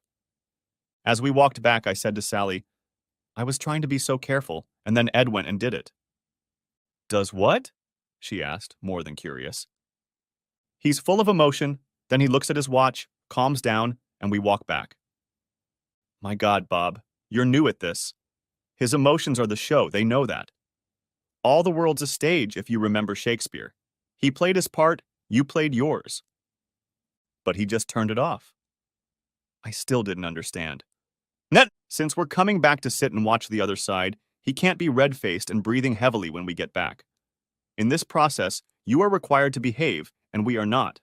As we walked back, I said to Sally, "I was trying to be so careful, and then Ed went and did it." "Does what?" she asked, more than curious. "He's full of emotion, then he looks at his watch, calms down, and we walk back." "My God, Bob, you're new at this. His emotions are the show, they know that. All the world's a stage, if you remember Shakespeare. He played his part, you played yours." But he just turned it off. I still didn't understand. Since we're coming back to sit and watch the other side, he can't be red-faced and breathing heavily when we get back. In this process, you are required to behave, and we are not.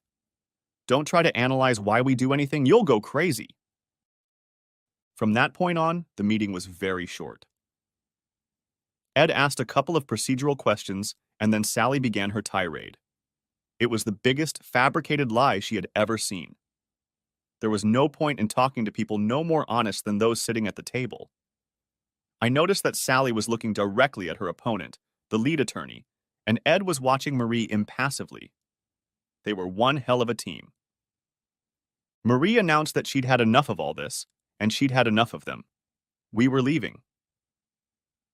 Don't try to analyze why we do anything, you'll go crazy. From that point on, the meeting was very short. Ed asked a couple of procedural questions, and then Sally began her tirade. It was the biggest fabricated lie she had ever seen. There was no point in talking to people no more honest than those sitting at the table. I noticed that Sally was looking directly at her opponent, the lead attorney, and Ed was watching Marie impassively. They were one hell of a team. Marie announced that she'd had enough of all this, and she'd had enough of them. We were leaving.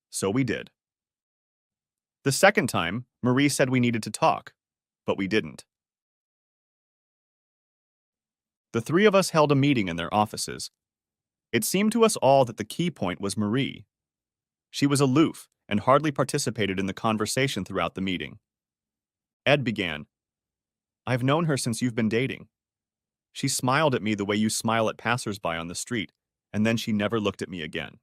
So we did. The second time, Marie said we needed to talk, but we didn't. The three of us held a meeting in their offices. It seemed to us all that the key point was Marie. She was aloof and hardly participated in the conversation throughout the meeting. Ed began, "I've known her since you've been dating. She smiled at me the way you smile at passersby on the street, and then she never looked at me again."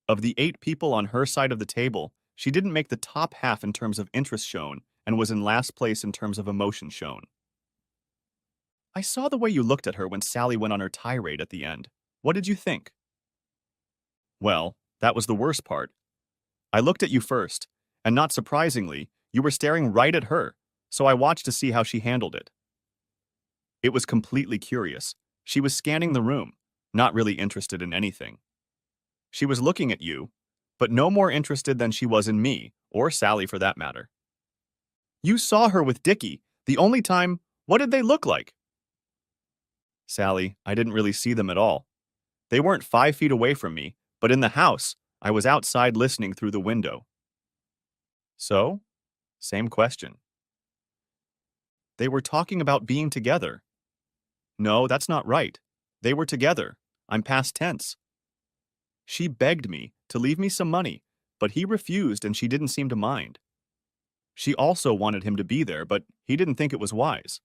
Of the 8 people on her side of the table, she didn't make the top half in terms of interest shown and was in last place in terms of emotion shown. I saw the way you looked at her when Sally went on her tirade at the end. What did you think? Well, that was the worst part. I looked at you first, and not surprisingly, you were staring right at her, so I watched to see how she handled it. It was completely curious. She was scanning the room, not really interested in anything. She was looking at you, but no more interested than she was in me, or Sally for that matter. You saw her with Dickie, the only time. What did they look like? Sally, I didn't really see them at all. They weren't 5 feet away from me, but in the house, I was outside listening through the window. So? Same question. They were talking about being together. No, that's not right. They were together. I'm past tense. She begged me to leave me some money, but he refused and she didn't seem to mind. She also wanted him to be there, but he didn't think it was wise.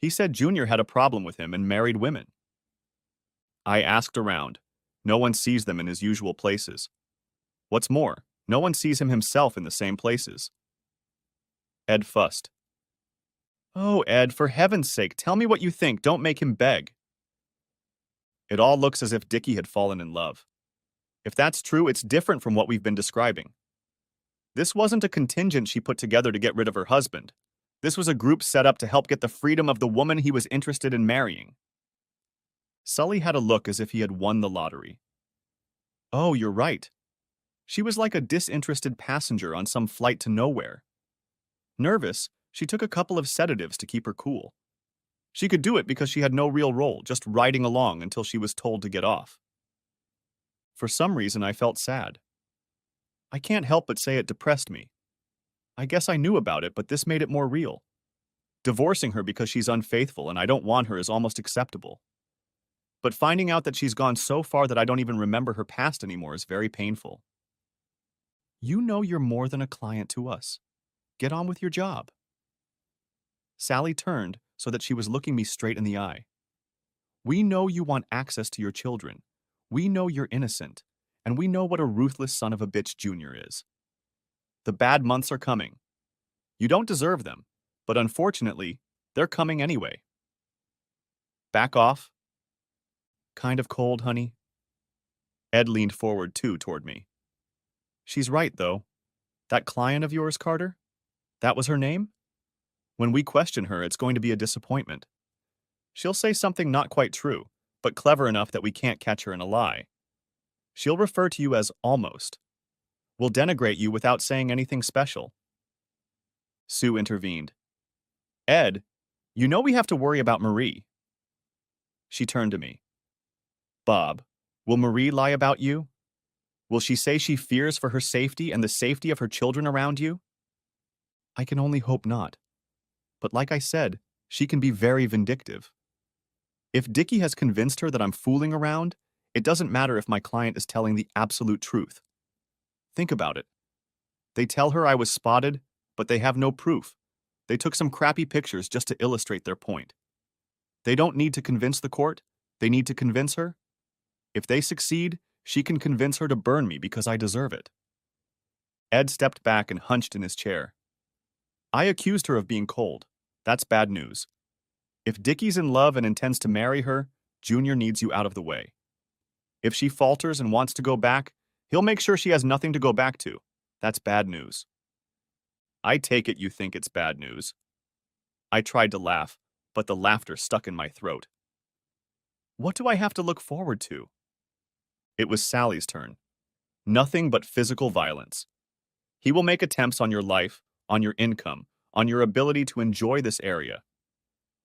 He said Junior had a problem with him and married women. I asked around. No one sees them in his usual places. What's more, no one sees him himself in the same places. Ed fussed. Oh, Ed, for heaven's sake, tell me what you think. Don't make him beg. It all looks as if Dickie had fallen in love. If that's true, it's different from what we've been describing. This wasn't a contingent she put together to get rid of her husband. This was a group set up to help get the freedom of the woman he was interested in marrying. Sully had a look as if he had won the lottery. Oh, you're right. She was like a disinterested passenger on some flight to nowhere. Nervous, she took a couple of sedatives to keep her cool. She could do it because she had no real role, just riding along until she was told to get off. For some reason, I felt sad. I can't help but say it depressed me. I guess I knew about it, but this made it more real. Divorcing her because she's unfaithful and I don't want her is almost acceptable. But finding out that she's gone so far that I don't even remember her past anymore is very painful. You know you're more than a client to us. Get on with your job. Sally turned so that she was looking me straight in the eye. We know you want access to your children. We know you're innocent. And we know what a ruthless son of a bitch Junior is. The bad months are coming. You don't deserve them, but unfortunately, they're coming anyway. Back off. Kind of cold, honey. Ed leaned forward too toward me. She's right, though. That client of yours, Carter? That was her name? When we question her, it's going to be a disappointment. She'll say something not quite true, but clever enough that we can't catch her in a lie. She'll refer to you as almost. We'll denigrate you without saying anything special. Sue intervened. Ed, you know we have to worry about Marie. She turned to me. Bob, will Marie lie about you? Will she say she fears for her safety and the safety of her children around you? I can only hope not. But like I said, she can be very vindictive. If Dickie has convinced her that I'm fooling around, it doesn't matter if my client is telling the absolute truth. Think about it. They tell her I was spotted, but they have no proof. They took some crappy pictures just to illustrate their point. They don't need to convince the court. They need to convince her. If they succeed, she can convince her to burn me because I deserve it. Ed stepped back and hunched in his chair. I accused her of being cold. That's bad news. If Dickie's in love and intends to marry her, Junior needs you out of the way. If she falters and wants to go back, he'll make sure she has nothing to go back to. That's bad news. I take it you think it's bad news. I tried to laugh, but the laughter stuck in my throat. What do I have to look forward to? It was Sally's turn. Nothing but physical violence. He will make attempts on your life, on your income, on your ability to enjoy this area.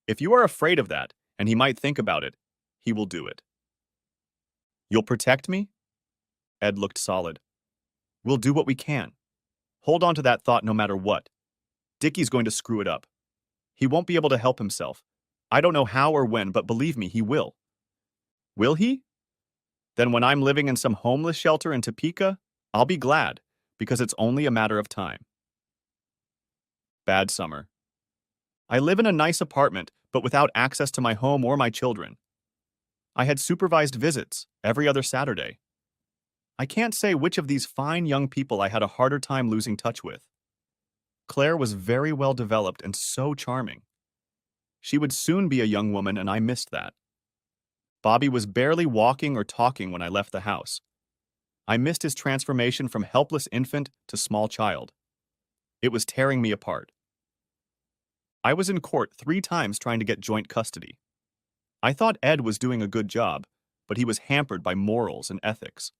If you are afraid of that, and he might think about it, he will do it. You'll protect me? Ed looked solid. We'll do what we can. Hold on to that thought no matter what. Dickie's going to screw it up. He won't be able to help himself. I don't know how or when, but believe me, he will. Will he? Then when I'm living in some homeless shelter in Topeka, I'll be glad, because it's only a matter of time. Bad summer. I live in a nice apartment, but without access to my home or my children. I had supervised visits every other Saturday. I can't say which of these fine young people I had a harder time losing touch with. Claire was very well developed and so charming. She would soon be a young woman, and I missed that. Bobby was barely walking or talking when I left the house. I missed his transformation from helpless infant to small child. It was tearing me apart. I was in court 3 times trying to get joint custody. I thought Ed was doing a good job, but he was hampered by morals and ethics.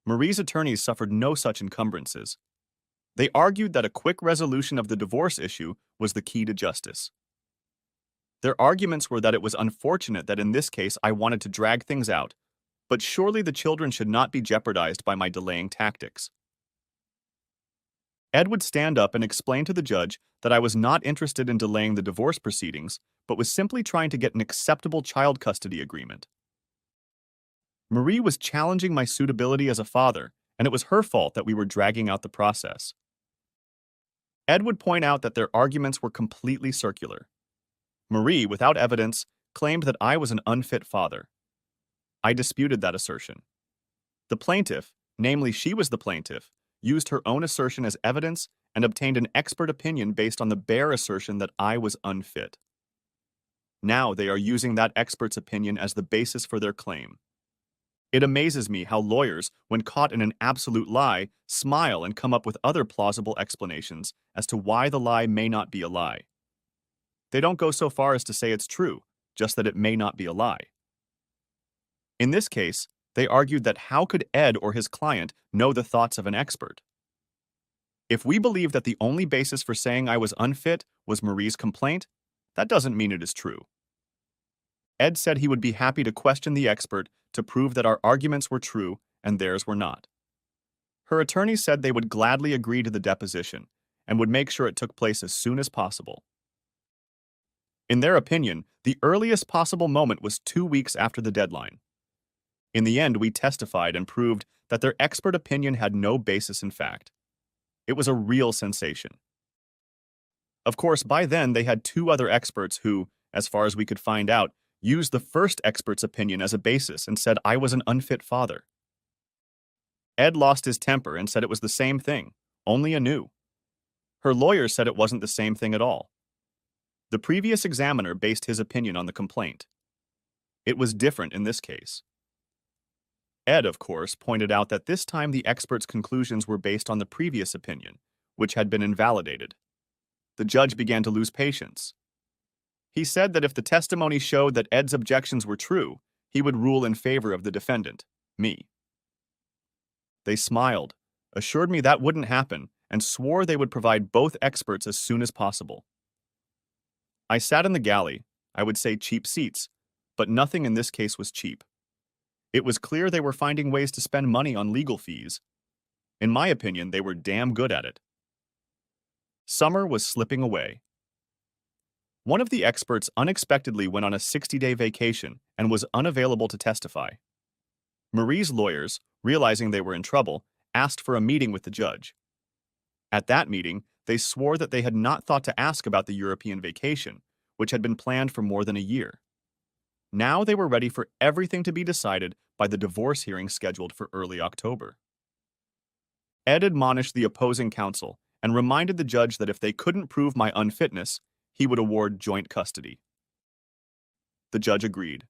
Marie's attorneys suffered no such encumbrances. They argued that a quick resolution of the divorce issue was the key to justice. Their arguments were that it was unfortunate that in this case I wanted to drag things out, but surely the children should not be jeopardized by my delaying tactics. Ed would stand up and explain to the judge that I was not interested in delaying the divorce proceedings, but was simply trying to get an acceptable child custody agreement. Marie was challenging my suitability as a father, and it was her fault that we were dragging out the process. Ed would point out that their arguments were completely circular. Marie, without evidence, claimed that I was an unfit father. I disputed that assertion. The plaintiff, namely she was the plaintiff, used her own assertion as evidence and obtained an expert opinion based on the bare assertion that I was unfit. Now they are using that expert's opinion as the basis for their claim. It amazes me how lawyers, when caught in an absolute lie, smile and come up with other plausible explanations as to why the lie may not be a lie. They don't go so far as to say it's true, just that it may not be a lie. In this case, they argued that how could Ed or his client know the thoughts of an expert? If we believe that the only basis for saying I was unfit was Marie's complaint, that doesn't mean it is true. Ed said he would be happy to question the expert to prove that our arguments were true and theirs were not. Her attorneys said they would gladly agree to the deposition and would make sure it took place as soon as possible. In their opinion, the earliest possible moment was 2 weeks after the deadline. In the end, we testified and proved that their expert opinion had no basis in fact. It was a real sensation. Of course, by then they had 2 other experts who, as far as we could find out, used the first expert's opinion as a basis and said I was an unfit father. Ed lost his temper and said it was the same thing, only anew. Her lawyer said it wasn't the same thing at all. The previous examiner based his opinion on the complaint. It was different in this case. Ed, of course, pointed out that this time the expert's conclusions were based on the previous opinion, which had been invalidated. The judge began to lose patience. He said that if the testimony showed that Ed's objections were true, he would rule in favor of the defendant, me. They smiled, assured me that wouldn't happen, and swore they would provide both experts as soon as possible. I sat in the galley, I would say cheap seats, but nothing in this case was cheap. It was clear they were finding ways to spend money on legal fees. In my opinion, they were damn good at it. Summer was slipping away. One of the experts unexpectedly went on a 60-day vacation and was unavailable to testify. Marie's lawyers, realizing they were in trouble, asked for a meeting with the judge. At that meeting, they swore that they had not thought to ask about the European vacation, which had been planned for more than a year. Now they were ready for everything to be decided by the divorce hearing scheduled for early October. Ed admonished the opposing counsel and reminded the judge that if they couldn't prove my unfitness, he would award joint custody. The judge agreed.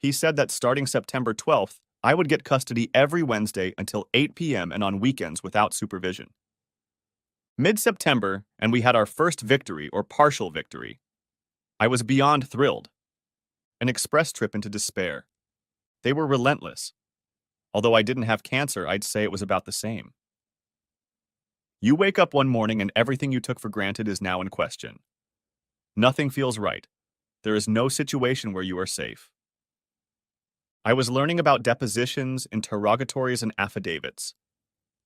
He said that starting September 12th, I would get custody every Wednesday until 8 p.m. and on weekends without supervision. Mid-September, and we had our first victory or partial victory. I was beyond thrilled. An express trip into despair. They were relentless. Although I didn't have cancer, I'd say it was about the same. You wake up one morning and everything you took for granted is now in question. Nothing feels right. There is no situation where you are safe. I was learning about depositions, interrogatories, and affidavits.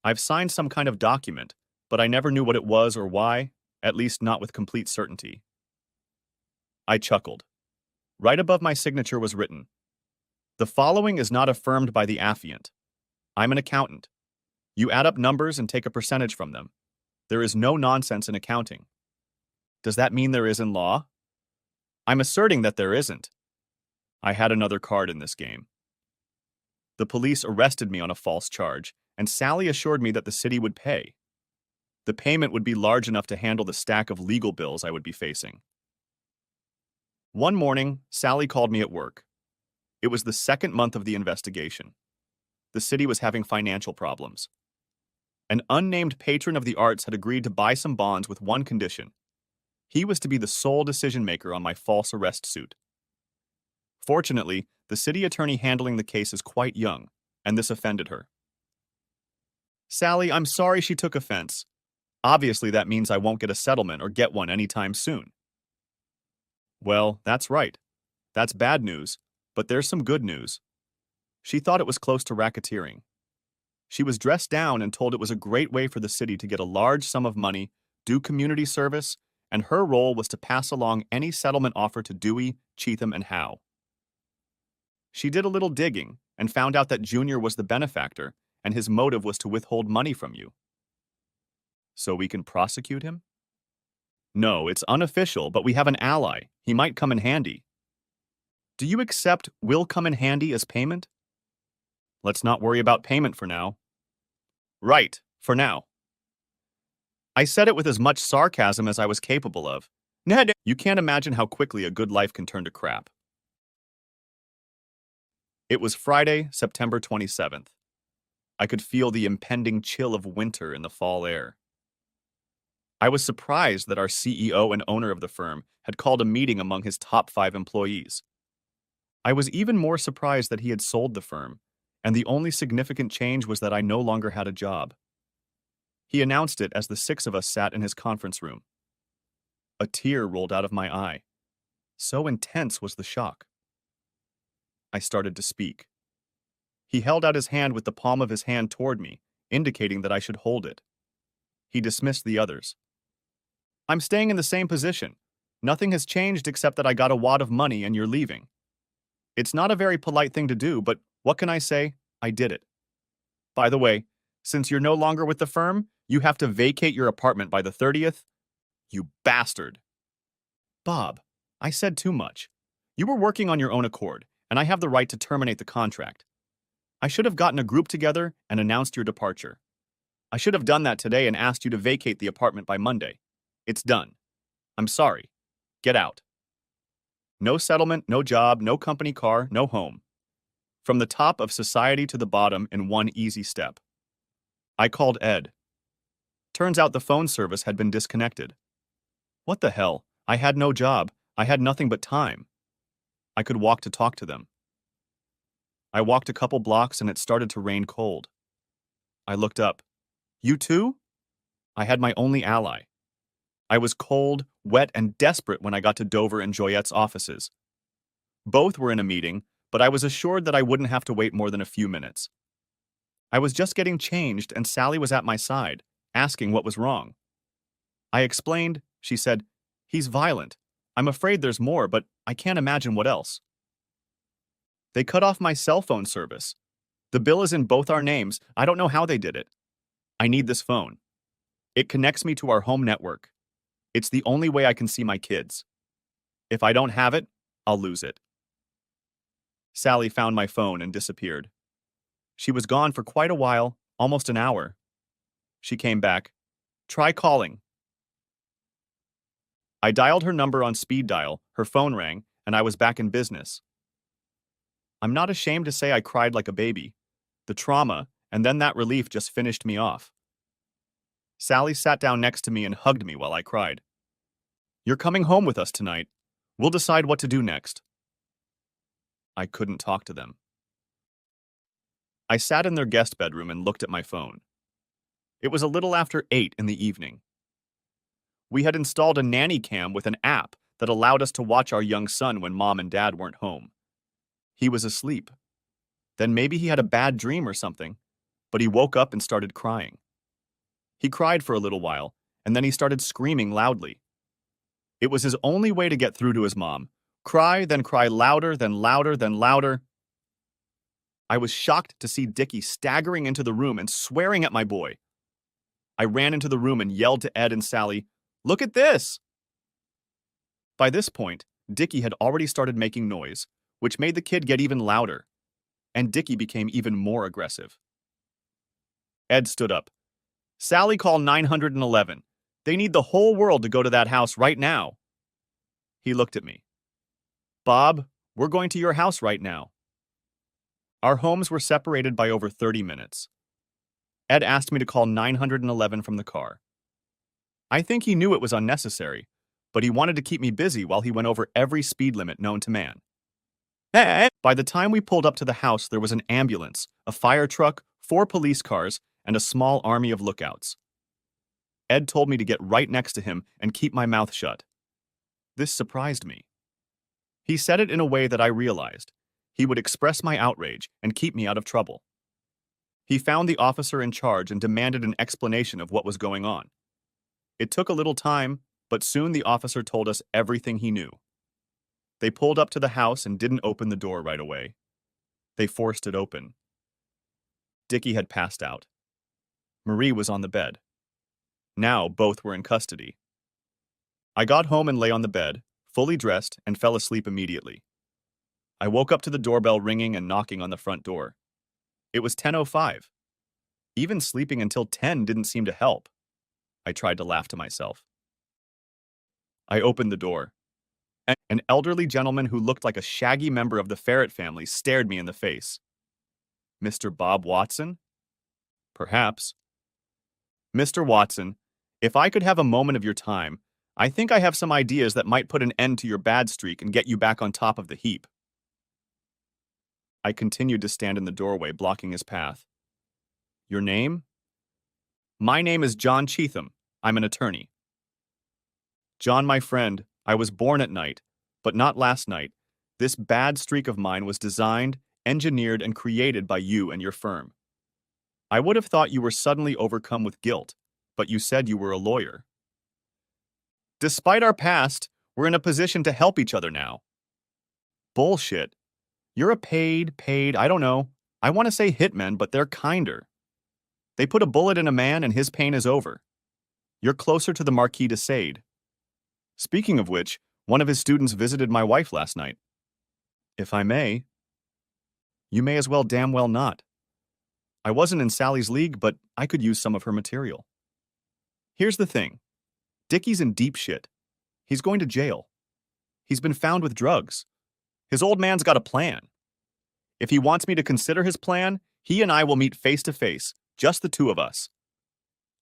I've signed some kind of document, but I never knew what it was or why, at least not with complete certainty. I chuckled. Right above my signature was written, "The following is not affirmed by the affiant. I'm an accountant. You add up numbers and take a percentage from them. There is no nonsense in accounting." Does that mean there is in law? I'm asserting that there isn't. I had another card in this game. The police arrested me on a false charge, and Sally assured me that the city would pay. The payment would be large enough to handle the stack of legal bills I would be facing. One morning, Sally called me at work. It was the second month of the investigation. The city was having financial problems. An unnamed patron of the arts had agreed to buy some bonds with one condition. He was to be the sole decision maker on my false arrest suit. Fortunately, the city attorney handling the case is quite young, and this offended her. Sally, I'm sorry she took offense. Obviously, that means I won't get a settlement or get one anytime soon. Well, that's right. That's bad news, but there's some good news. She thought it was close to racketeering. She was dressed down and told it was a great way for the city to get a large sum of money, do community service, and her role was to pass along any settlement offer to Dewey, Cheatham, and Howe. She did a little digging and found out that Junior was the benefactor and his motive was to withhold money from you. So we can prosecute him? No, it's unofficial, but we have an ally. He might come in handy. Do you accept will come in handy as payment? Let's not worry about payment for now. Right, for now. I said it with as much sarcasm as I was capable of. Ned, you can't imagine how quickly a good life can turn to crap. It was Friday, September 27th. I could feel the impending chill of winter in the fall air. I was surprised that our CEO and owner of the firm had called a meeting among his top 5 employees. I was even more surprised that he had sold the firm, and the only significant change was that I no longer had a job. He announced it as the 6 of us sat in his conference room. A tear rolled out of my eye. So intense was the shock. I started to speak. He held out his hand with the palm of his hand toward me, indicating that I should hold it. He dismissed the others. I'm staying in the same position. Nothing has changed except that I got a wad of money and you're leaving. It's not a very polite thing to do, but what can I say? I did it. By the way, since you're no longer with the firm, you have to vacate your apartment by the 30th. You bastard. Bob, I said too much. You were working on your own accord, and I have the right to terminate the contract. I should have gotten a group together and announced your departure. I should have done that today and asked you to vacate the apartment by Monday. It's done. I'm sorry. Get out. No settlement, no job, no company car, no home. From the top of society to the bottom in one easy step. I called Ed. Turns out the phone service had been disconnected. What the hell? I had no job. I had nothing but time. I could walk to talk to them. I walked a couple blocks and it started to rain cold. I looked up. You too? I had my only ally. I was cold, wet, and desperate when I got to Dover and Joyette's offices. Both were in a meeting, but I was assured that I wouldn't have to wait more than a few minutes. I was just getting changed and Sally was at my side, asking what was wrong. I explained. She said, "He's violent. I'm afraid there's more, but I can't imagine what else." They cut off my cell phone service. The bill is in both our names. I don't know how they did it. I need this phone. It connects me to our home network. It's the only way I can see my kids. If I don't have it, I'll lose it. Sally found my phone and disappeared. She was gone for quite a while, almost an hour. She came back. Try calling. I dialed her number on speed dial, her phone rang, and I was back in business. I'm not ashamed to say I cried like a baby. The trauma, and then that relief just finished me off. Sally sat down next to me and hugged me while I cried. You're coming home with us tonight. We'll decide what to do next. I couldn't talk to them. I sat in their guest bedroom and looked at my phone. It was a little after 8 in the evening. We had installed a nanny cam with an app that allowed us to watch our young son when mom and dad weren't home. He was asleep. Then maybe he had a bad dream or something, but he woke up and started crying. He cried for a little while, and then he started screaming loudly. It was his only way to get through to his mom. Cry, then cry louder, then louder, then louder. I was shocked to see Dickie staggering into the room and swearing at my boy. I ran into the room and yelled to Ed and Sally, "Look at this!" By this point, Dickie had already started making noise, which made the kid get even louder, and Dickie became even more aggressive. Ed stood up. "Sally, call 911. They need the whole world to go to that house right now." He looked at me. Bob, we're going to your house right now. Our homes were separated by over 30 minutes. Ed asked me to call 911 from the car. I think he knew it was unnecessary, but he wanted to keep me busy while he went over every speed limit known to man. By the time we pulled up to the house, there was an ambulance, a fire truck, 4 police cars, and a small army of lookouts. Ed told me to get right next to him and keep my mouth shut. This surprised me. He said it in a way that I realized. He would express my outrage and keep me out of trouble. He found the officer in charge and demanded an explanation of what was going on. It took a little time, but soon the officer told us everything he knew. They pulled up to the house and didn't open the door right away. They forced it open. Dickie had passed out. Marie was on the bed. Now both were in custody. I got home and lay on the bed, fully dressed, and fell asleep immediately. I woke up to the doorbell ringing and knocking on the front door. It was 10:05. Even sleeping until 10 didn't seem to help. I tried to laugh to myself. I opened the door. An elderly gentleman who looked like a shaggy member of the ferret family stared me in the face. Mr. Bob Watson? Perhaps. Mr. Watson, if I could have a moment of your time, I think I have some ideas that might put an end to your bad streak and get you back on top of the heap. I continued to stand in the doorway, blocking his path. Your name? My name is John Cheatham. I'm an attorney. John, my friend, I was born at night, but not last night. This bad streak of mine was designed, engineered, and created by you and your firm. I would have thought you were suddenly overcome with guilt, but you said you were a lawyer. Despite our past, we're in a position to help each other now. Bullshit. You're a paid, I don't know. I want to say hitmen, but they're kinder. They put a bullet in a man and his pain is over. You're closer to the Marquis de Sade. Speaking of which, one of his students visited my wife last night. If I may. You may as well damn well not. I wasn't in Sally's league, but I could use some of her material. Here's the thing. Dickie's in deep shit. He's going to jail. He's been found with drugs. His old man's got a plan. If he wants me to consider his plan, he and I will meet face to face, just the two of us.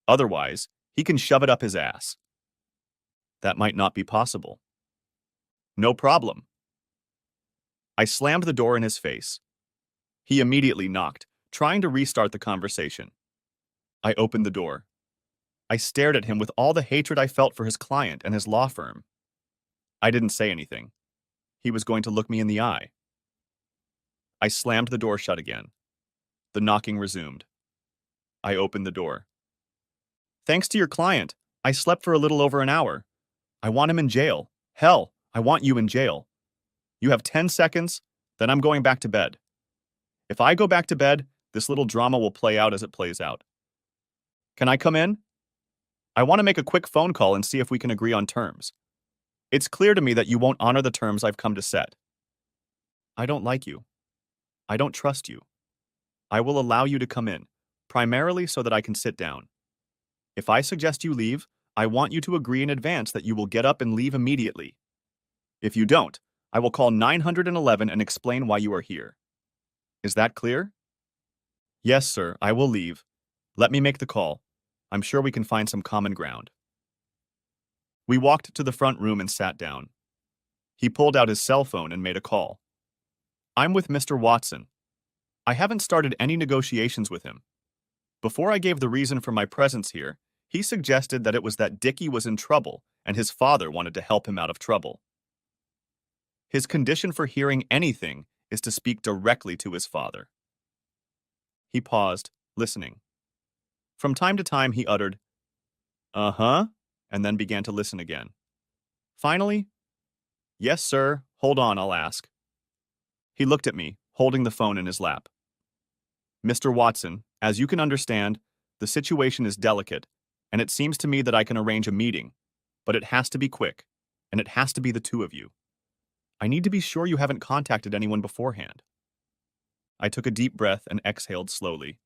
Otherwise, he can shove it up his ass. That might not be possible. No problem. I slammed the door in his face. He immediately knocked, trying to restart the conversation. I opened the door. I stared at him with all the hatred I felt for his client and his law firm. I didn't say anything. He was going to look me in the eye. I slammed the door shut again. The knocking resumed. I opened the door. Thanks to your client, I slept for a little over an hour. I want him in jail. Hell, I want you in jail. You have 10 seconds, then I'm going back to bed. If I go back to bed, this little drama will play out as it plays out. Can I come in? I want to make a quick phone call and see if we can agree on terms. It's clear to me that you won't honor the terms I've come to set. I don't like you. I don't trust you. I will allow you to come in, primarily so that I can sit down. If I suggest you leave, I want you to agree in advance that you will get up and leave immediately. If you don't, I will call 911 and explain why you are here. Is that clear? Yes, sir, I will leave. Let me make the call. I'm sure we can find some common ground. We walked to the front room and sat down. He pulled out his cell phone and made a call. I'm with Mr. Watson. I haven't started any negotiations with him. Before I gave the reason for my presence here, he suggested that it was that Dickie was in trouble and his father wanted to help him out of trouble. His condition for hearing anything is to speak directly to his father. He paused, listening. From time to time, he uttered, "Uh-huh," and then began to listen again. Finally, "Yes, sir. Hold on, I'll ask." He looked at me, holding the phone in his lap. Mr. Watson, as you can understand, the situation is delicate, and it seems to me that I can arrange a meeting, but it has to be quick, and it has to be the two of you. I need to be sure you haven't contacted anyone beforehand. I took a deep breath and exhaled slowly.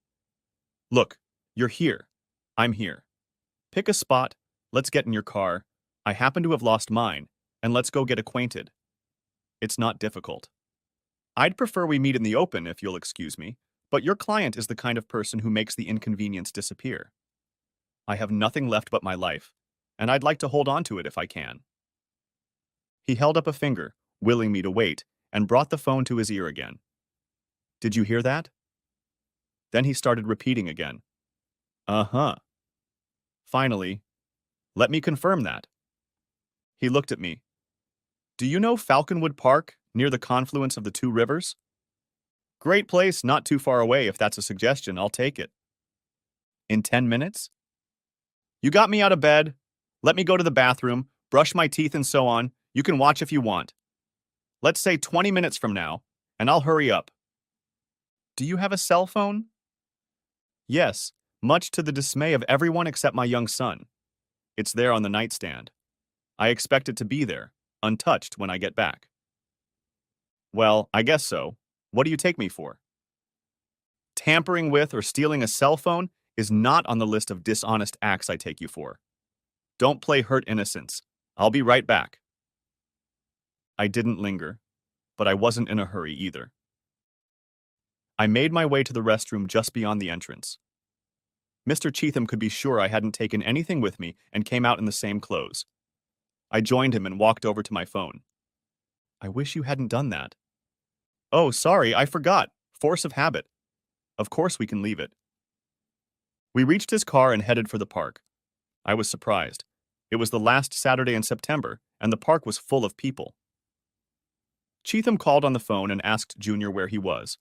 Look, you're here. I'm here. Pick a spot, let's get in your car. I happen to have lost mine, and let's go get acquainted. It's not difficult. I'd prefer we meet in the open if you'll excuse me, but your client is the kind of person who makes the inconvenience disappear. I have nothing left but my life, and I'd like to hold on to it if I can. He held up a finger, willing me to wait, and brought the phone to his ear again. Did you hear that? Then he started repeating again. Uh-huh. Finally, let me confirm that. He looked at me. Do you know Falconwood Park, near the confluence of the two rivers? Great place, not too far away. If that's a suggestion, I'll take it. In 10 minutes? You got me out of bed. Let me go to the bathroom, brush my teeth and so on. You can watch if you want. Let's say 20 minutes from now, and I'll hurry up. Do you have a cell phone? Yes, much to the dismay of everyone except my young son. It's there on the nightstand. I expect it to be there, untouched when I get back. Well, I guess so. What do you take me for? Tampering with or stealing a cell phone is not on the list of dishonest acts I take you for. Don't play hurt innocence. I'll be right back. I didn't linger, but I wasn't in a hurry either. I made my way to the restroom just beyond the entrance. Mr. Cheatham could be sure I hadn't taken anything with me and came out in the same clothes. I joined him and walked over to my phone. I wish you hadn't done that. Oh, sorry, I forgot. Force of habit. Of course we can leave it. We reached his car and headed for the park. I was surprised. It was the last Saturday in September, and the park was full of people. Cheatham called on the phone and asked Junior where he was.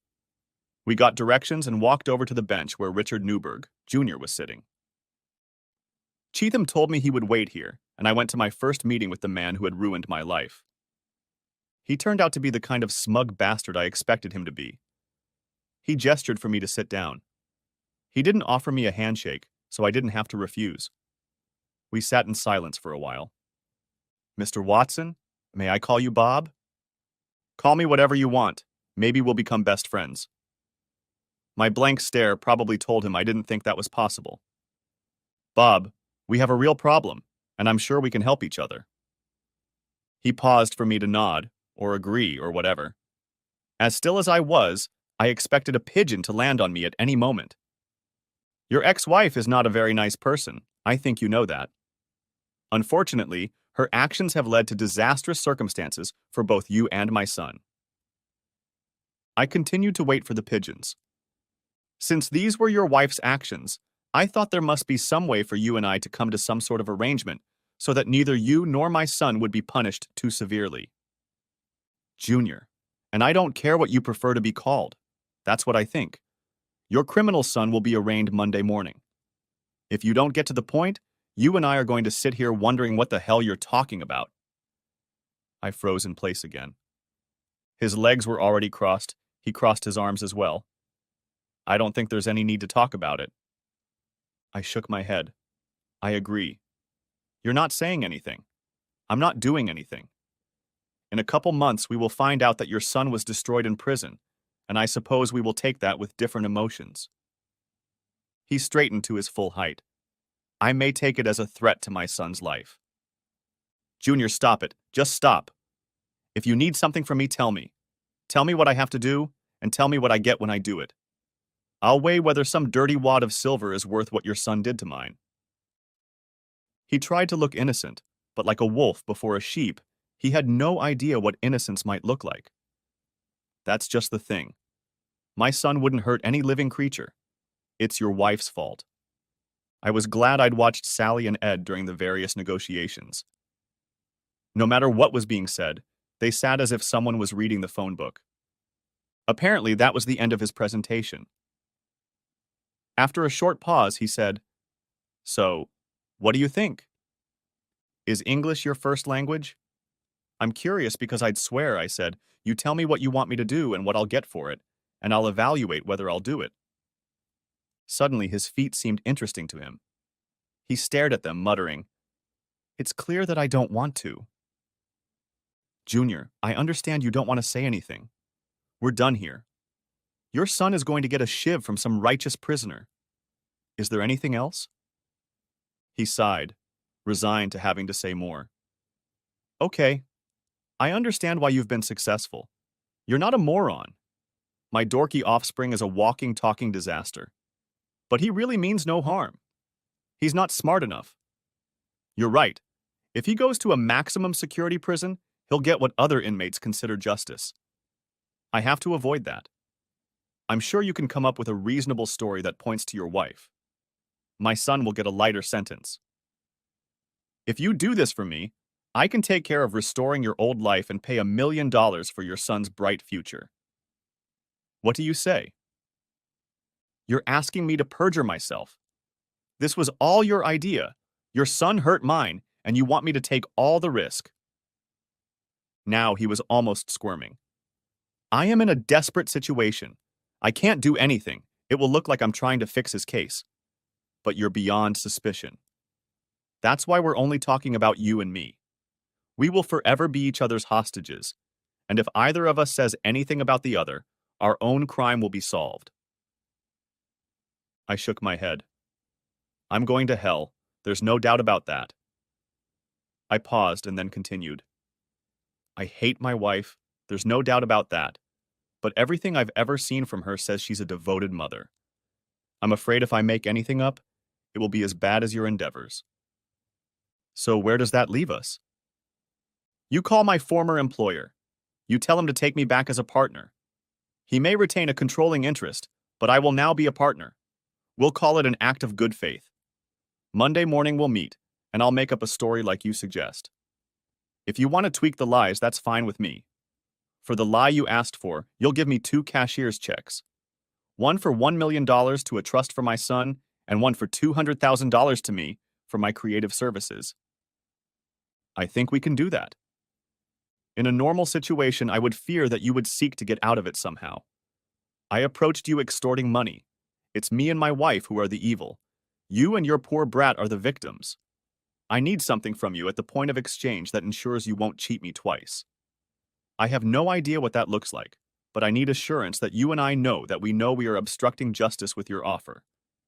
We got directions and walked over to the bench where Richard Newberg, Jr. was sitting. Cheatham told me he would wait here, and I went to my first meeting with the man who had ruined my life. He turned out to be the kind of smug bastard I expected him to be. He gestured for me to sit down. He didn't offer me a handshake, so I didn't have to refuse. We sat in silence for a while. Mr. Watson, may I call you Bob? Call me whatever you want. Maybe we'll become best friends. My blank stare probably told him I didn't think that was possible. Bob, we have a real problem, and I'm sure we can help each other. He paused for me to nod, or agree, or whatever. As still as I was, I expected a pigeon to land on me at any moment. Your ex-wife is not a very nice person. I think you know that. Unfortunately, her actions have led to disastrous circumstances for both you and my son. I continued to wait for the pigeons. Since these were your wife's actions, I thought there must be some way for you and I to come to some sort of arrangement so that neither you nor my son would be punished too severely. Junior, and I don't care what you prefer to be called. That's what I think. Your criminal son will be arraigned Monday morning. If you don't get to the point, you and I are going to sit here wondering what the hell you're talking about. I froze in place again. His legs were already crossed. He crossed his arms as well. I don't think there's any need to talk about it. I shook my head. I agree. You're not saying anything. I'm not doing anything. In a couple months, we will find out that your son was destroyed in prison, and I suppose we will take that with different emotions. He straightened to his full height. I may take it as a threat to my son's life. Junior, stop it. Just stop. If you need something from me, tell me. Tell me what I have to do, and tell me what I get when I do it. I'll weigh whether some dirty wad of silver is worth what your son did to mine. He tried to look innocent, but like a wolf before a sheep, he had no idea what innocence might look like. That's just the thing. My son wouldn't hurt any living creature. It's your wife's fault. I was glad I'd watched Sally and Ed during the various negotiations. No matter what was being said, they sat as if someone was reading the phone book. Apparently, that was the end of his presentation. After a short pause, he said, So, what do you think? Is English your first language? I'm curious because I'd swear, I said, you tell me what you want me to do and what I'll get for it, and I'll evaluate whether I'll do it. Suddenly, his feet seemed interesting to him. He stared at them, muttering, It's clear that I don't want to. Junior, I understand you don't want to say anything. We're done here. Your son is going to get a shiv from some righteous prisoner. Is there anything else? He sighed, resigned to having to say more. Okay. I understand why you've been successful. You're not a moron. My dorky offspring is a walking, talking disaster. But he really means no harm. He's not smart enough. You're right. If he goes to a maximum security prison, he'll get what other inmates consider justice. I have to avoid that. I'm sure you can come up with a reasonable story that points to your wife. My son will get a lighter sentence. If you do this for me, I can take care of restoring your old life and pay $1 million for your son's bright future. What do you say? You're asking me to perjure myself. This was all your idea. Your son hurt mine, and you want me to take all the risk. Now he was almost squirming. I am in a desperate situation. I can't do anything. It will look like I'm trying to fix his case. But you're beyond suspicion. That's why we're only talking about you and me. We will forever be each other's hostages, and if either of us says anything about the other, our own crime will be solved. I shook my head. I'm going to hell. There's no doubt about that. I paused and then continued. I hate my wife. There's no doubt about that. But everything I've ever seen from her says she's a devoted mother. I'm afraid if I make anything up, it will be as bad as your endeavors. So where does that leave us? You call my former employer. You tell him to take me back as a partner. He may retain a controlling interest, but I will now be a partner. We'll call it an act of good faith. Monday morning we'll meet, and I'll make up a story like you suggest. If you want to tweak the lies, that's fine with me. For the lie you asked for, you'll give me 2 cashier's checks. One for $1 million to a trust for my son, and one for $200,000 to me for my creative services. I think we can do that. In a normal situation, I would fear that you would seek to get out of it somehow. I approached you extorting money. It's me and my wife who are the evil. You and your poor brat are the victims. I need something from you at the point of exchange that ensures you won't cheat me twice. I have no idea what that looks like, but I need assurance that you and I know we are obstructing justice with your offer,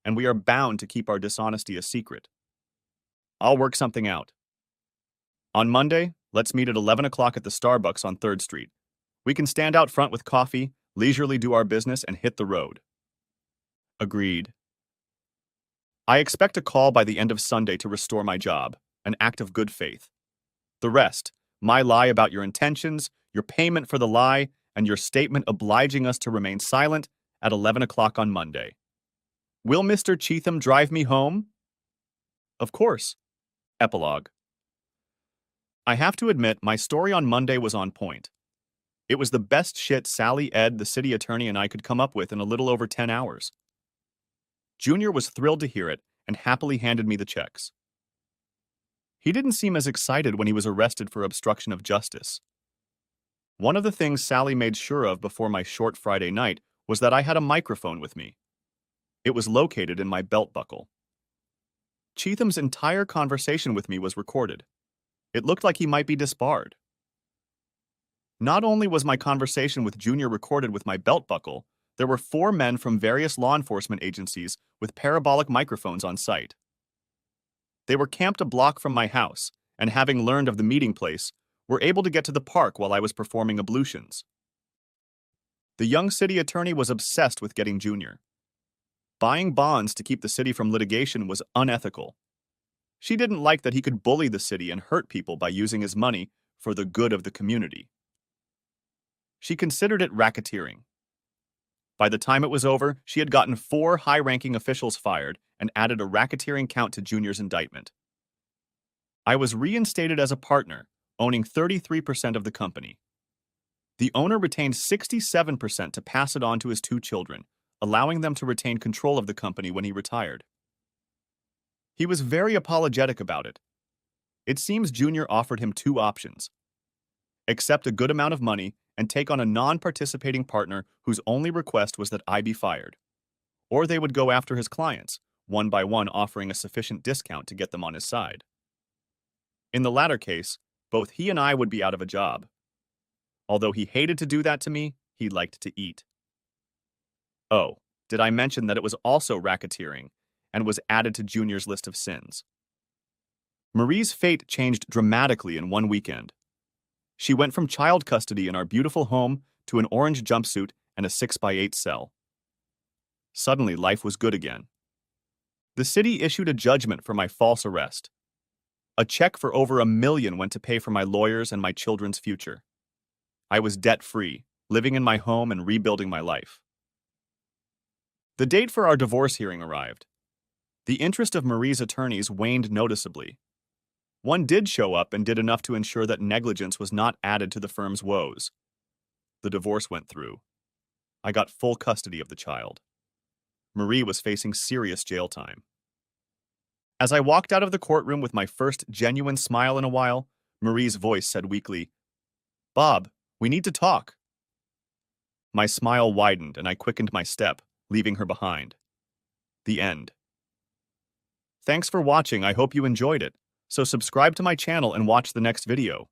and we are bound to keep our dishonesty a secret. I'll work something out. On Monday, let's meet at 11 o'clock at the Starbucks on 3rd Street. We can stand out front with coffee, leisurely do our business, and hit the road. Agreed. I expect a call by the end of Sunday to restore my job, an act of good faith. The rest, my lie about your intentions, your payment for the lie, and your statement obliging us to remain silent at 11 o'clock on Monday. Will Mr. Cheatham drive me home? Of course. Epilogue. I have to admit, my story on Monday was on point. It was the best shit Sally, Ed, the city attorney, and I could come up with in a little over 10 hours. Junior was thrilled to hear it and happily handed me the checks. He didn't seem as excited when he was arrested for obstruction of justice. One of the things Sally made sure of before my short Friday night was that I had a microphone with me. It was located in my belt buckle. Cheatham's entire conversation with me was recorded. It looked like he might be disbarred. Not only was my conversation with Junior recorded with my belt buckle, there were 4 men from various law enforcement agencies with parabolic microphones on site. They were camped a block from my house, and having learned of the meeting place, were able to get to the park while I was performing ablutions. The young city attorney was obsessed with getting Junior. Buying bonds to keep the city from litigation was unethical. She didn't like that he could bully the city and hurt people by using his money for the good of the community. She considered it racketeering. By the time it was over, she had gotten 4 high-ranking officials fired and added a racketeering count to Junior's indictment. I was reinstated as a partner, owning 33% of the company. The owner retained 67% to pass it on to his 2 children, allowing them to retain control of the company when he retired. He was very apologetic about it. It seems Junior offered him 2 options: accept a good amount of money and take on a non-participating partner whose only request was that I be fired, or they would go after his clients, one by one offering a sufficient discount to get them on his side. In the latter case, both he and I would be out of a job. Although he hated to do that to me, he liked to eat. Oh, did I mention that it was also racketeering and was added to Junior's list of sins? Marie's fate changed dramatically in one weekend. She went from child custody in our beautiful home to an orange jumpsuit and a 6x8 cell. Suddenly, life was good again. The city issued a judgment for my false arrest. A check for over $1 million went to pay for my lawyers and my children's future. I was debt-free, living in my home and rebuilding my life. The date for our divorce hearing arrived. The interest of Marie's attorneys waned noticeably. One did show up and did enough to ensure that negligence was not added to the firm's woes. The divorce went through. I got full custody of the child. Marie was facing serious jail time. As I walked out of the courtroom with my first genuine smile in a while, Marie's voice said weakly, "Bob, we need to talk." My smile widened and I quickened my step, leaving her behind. The end. Thanks for watching. I hope you enjoyed it. So subscribe to my channel and watch the next video.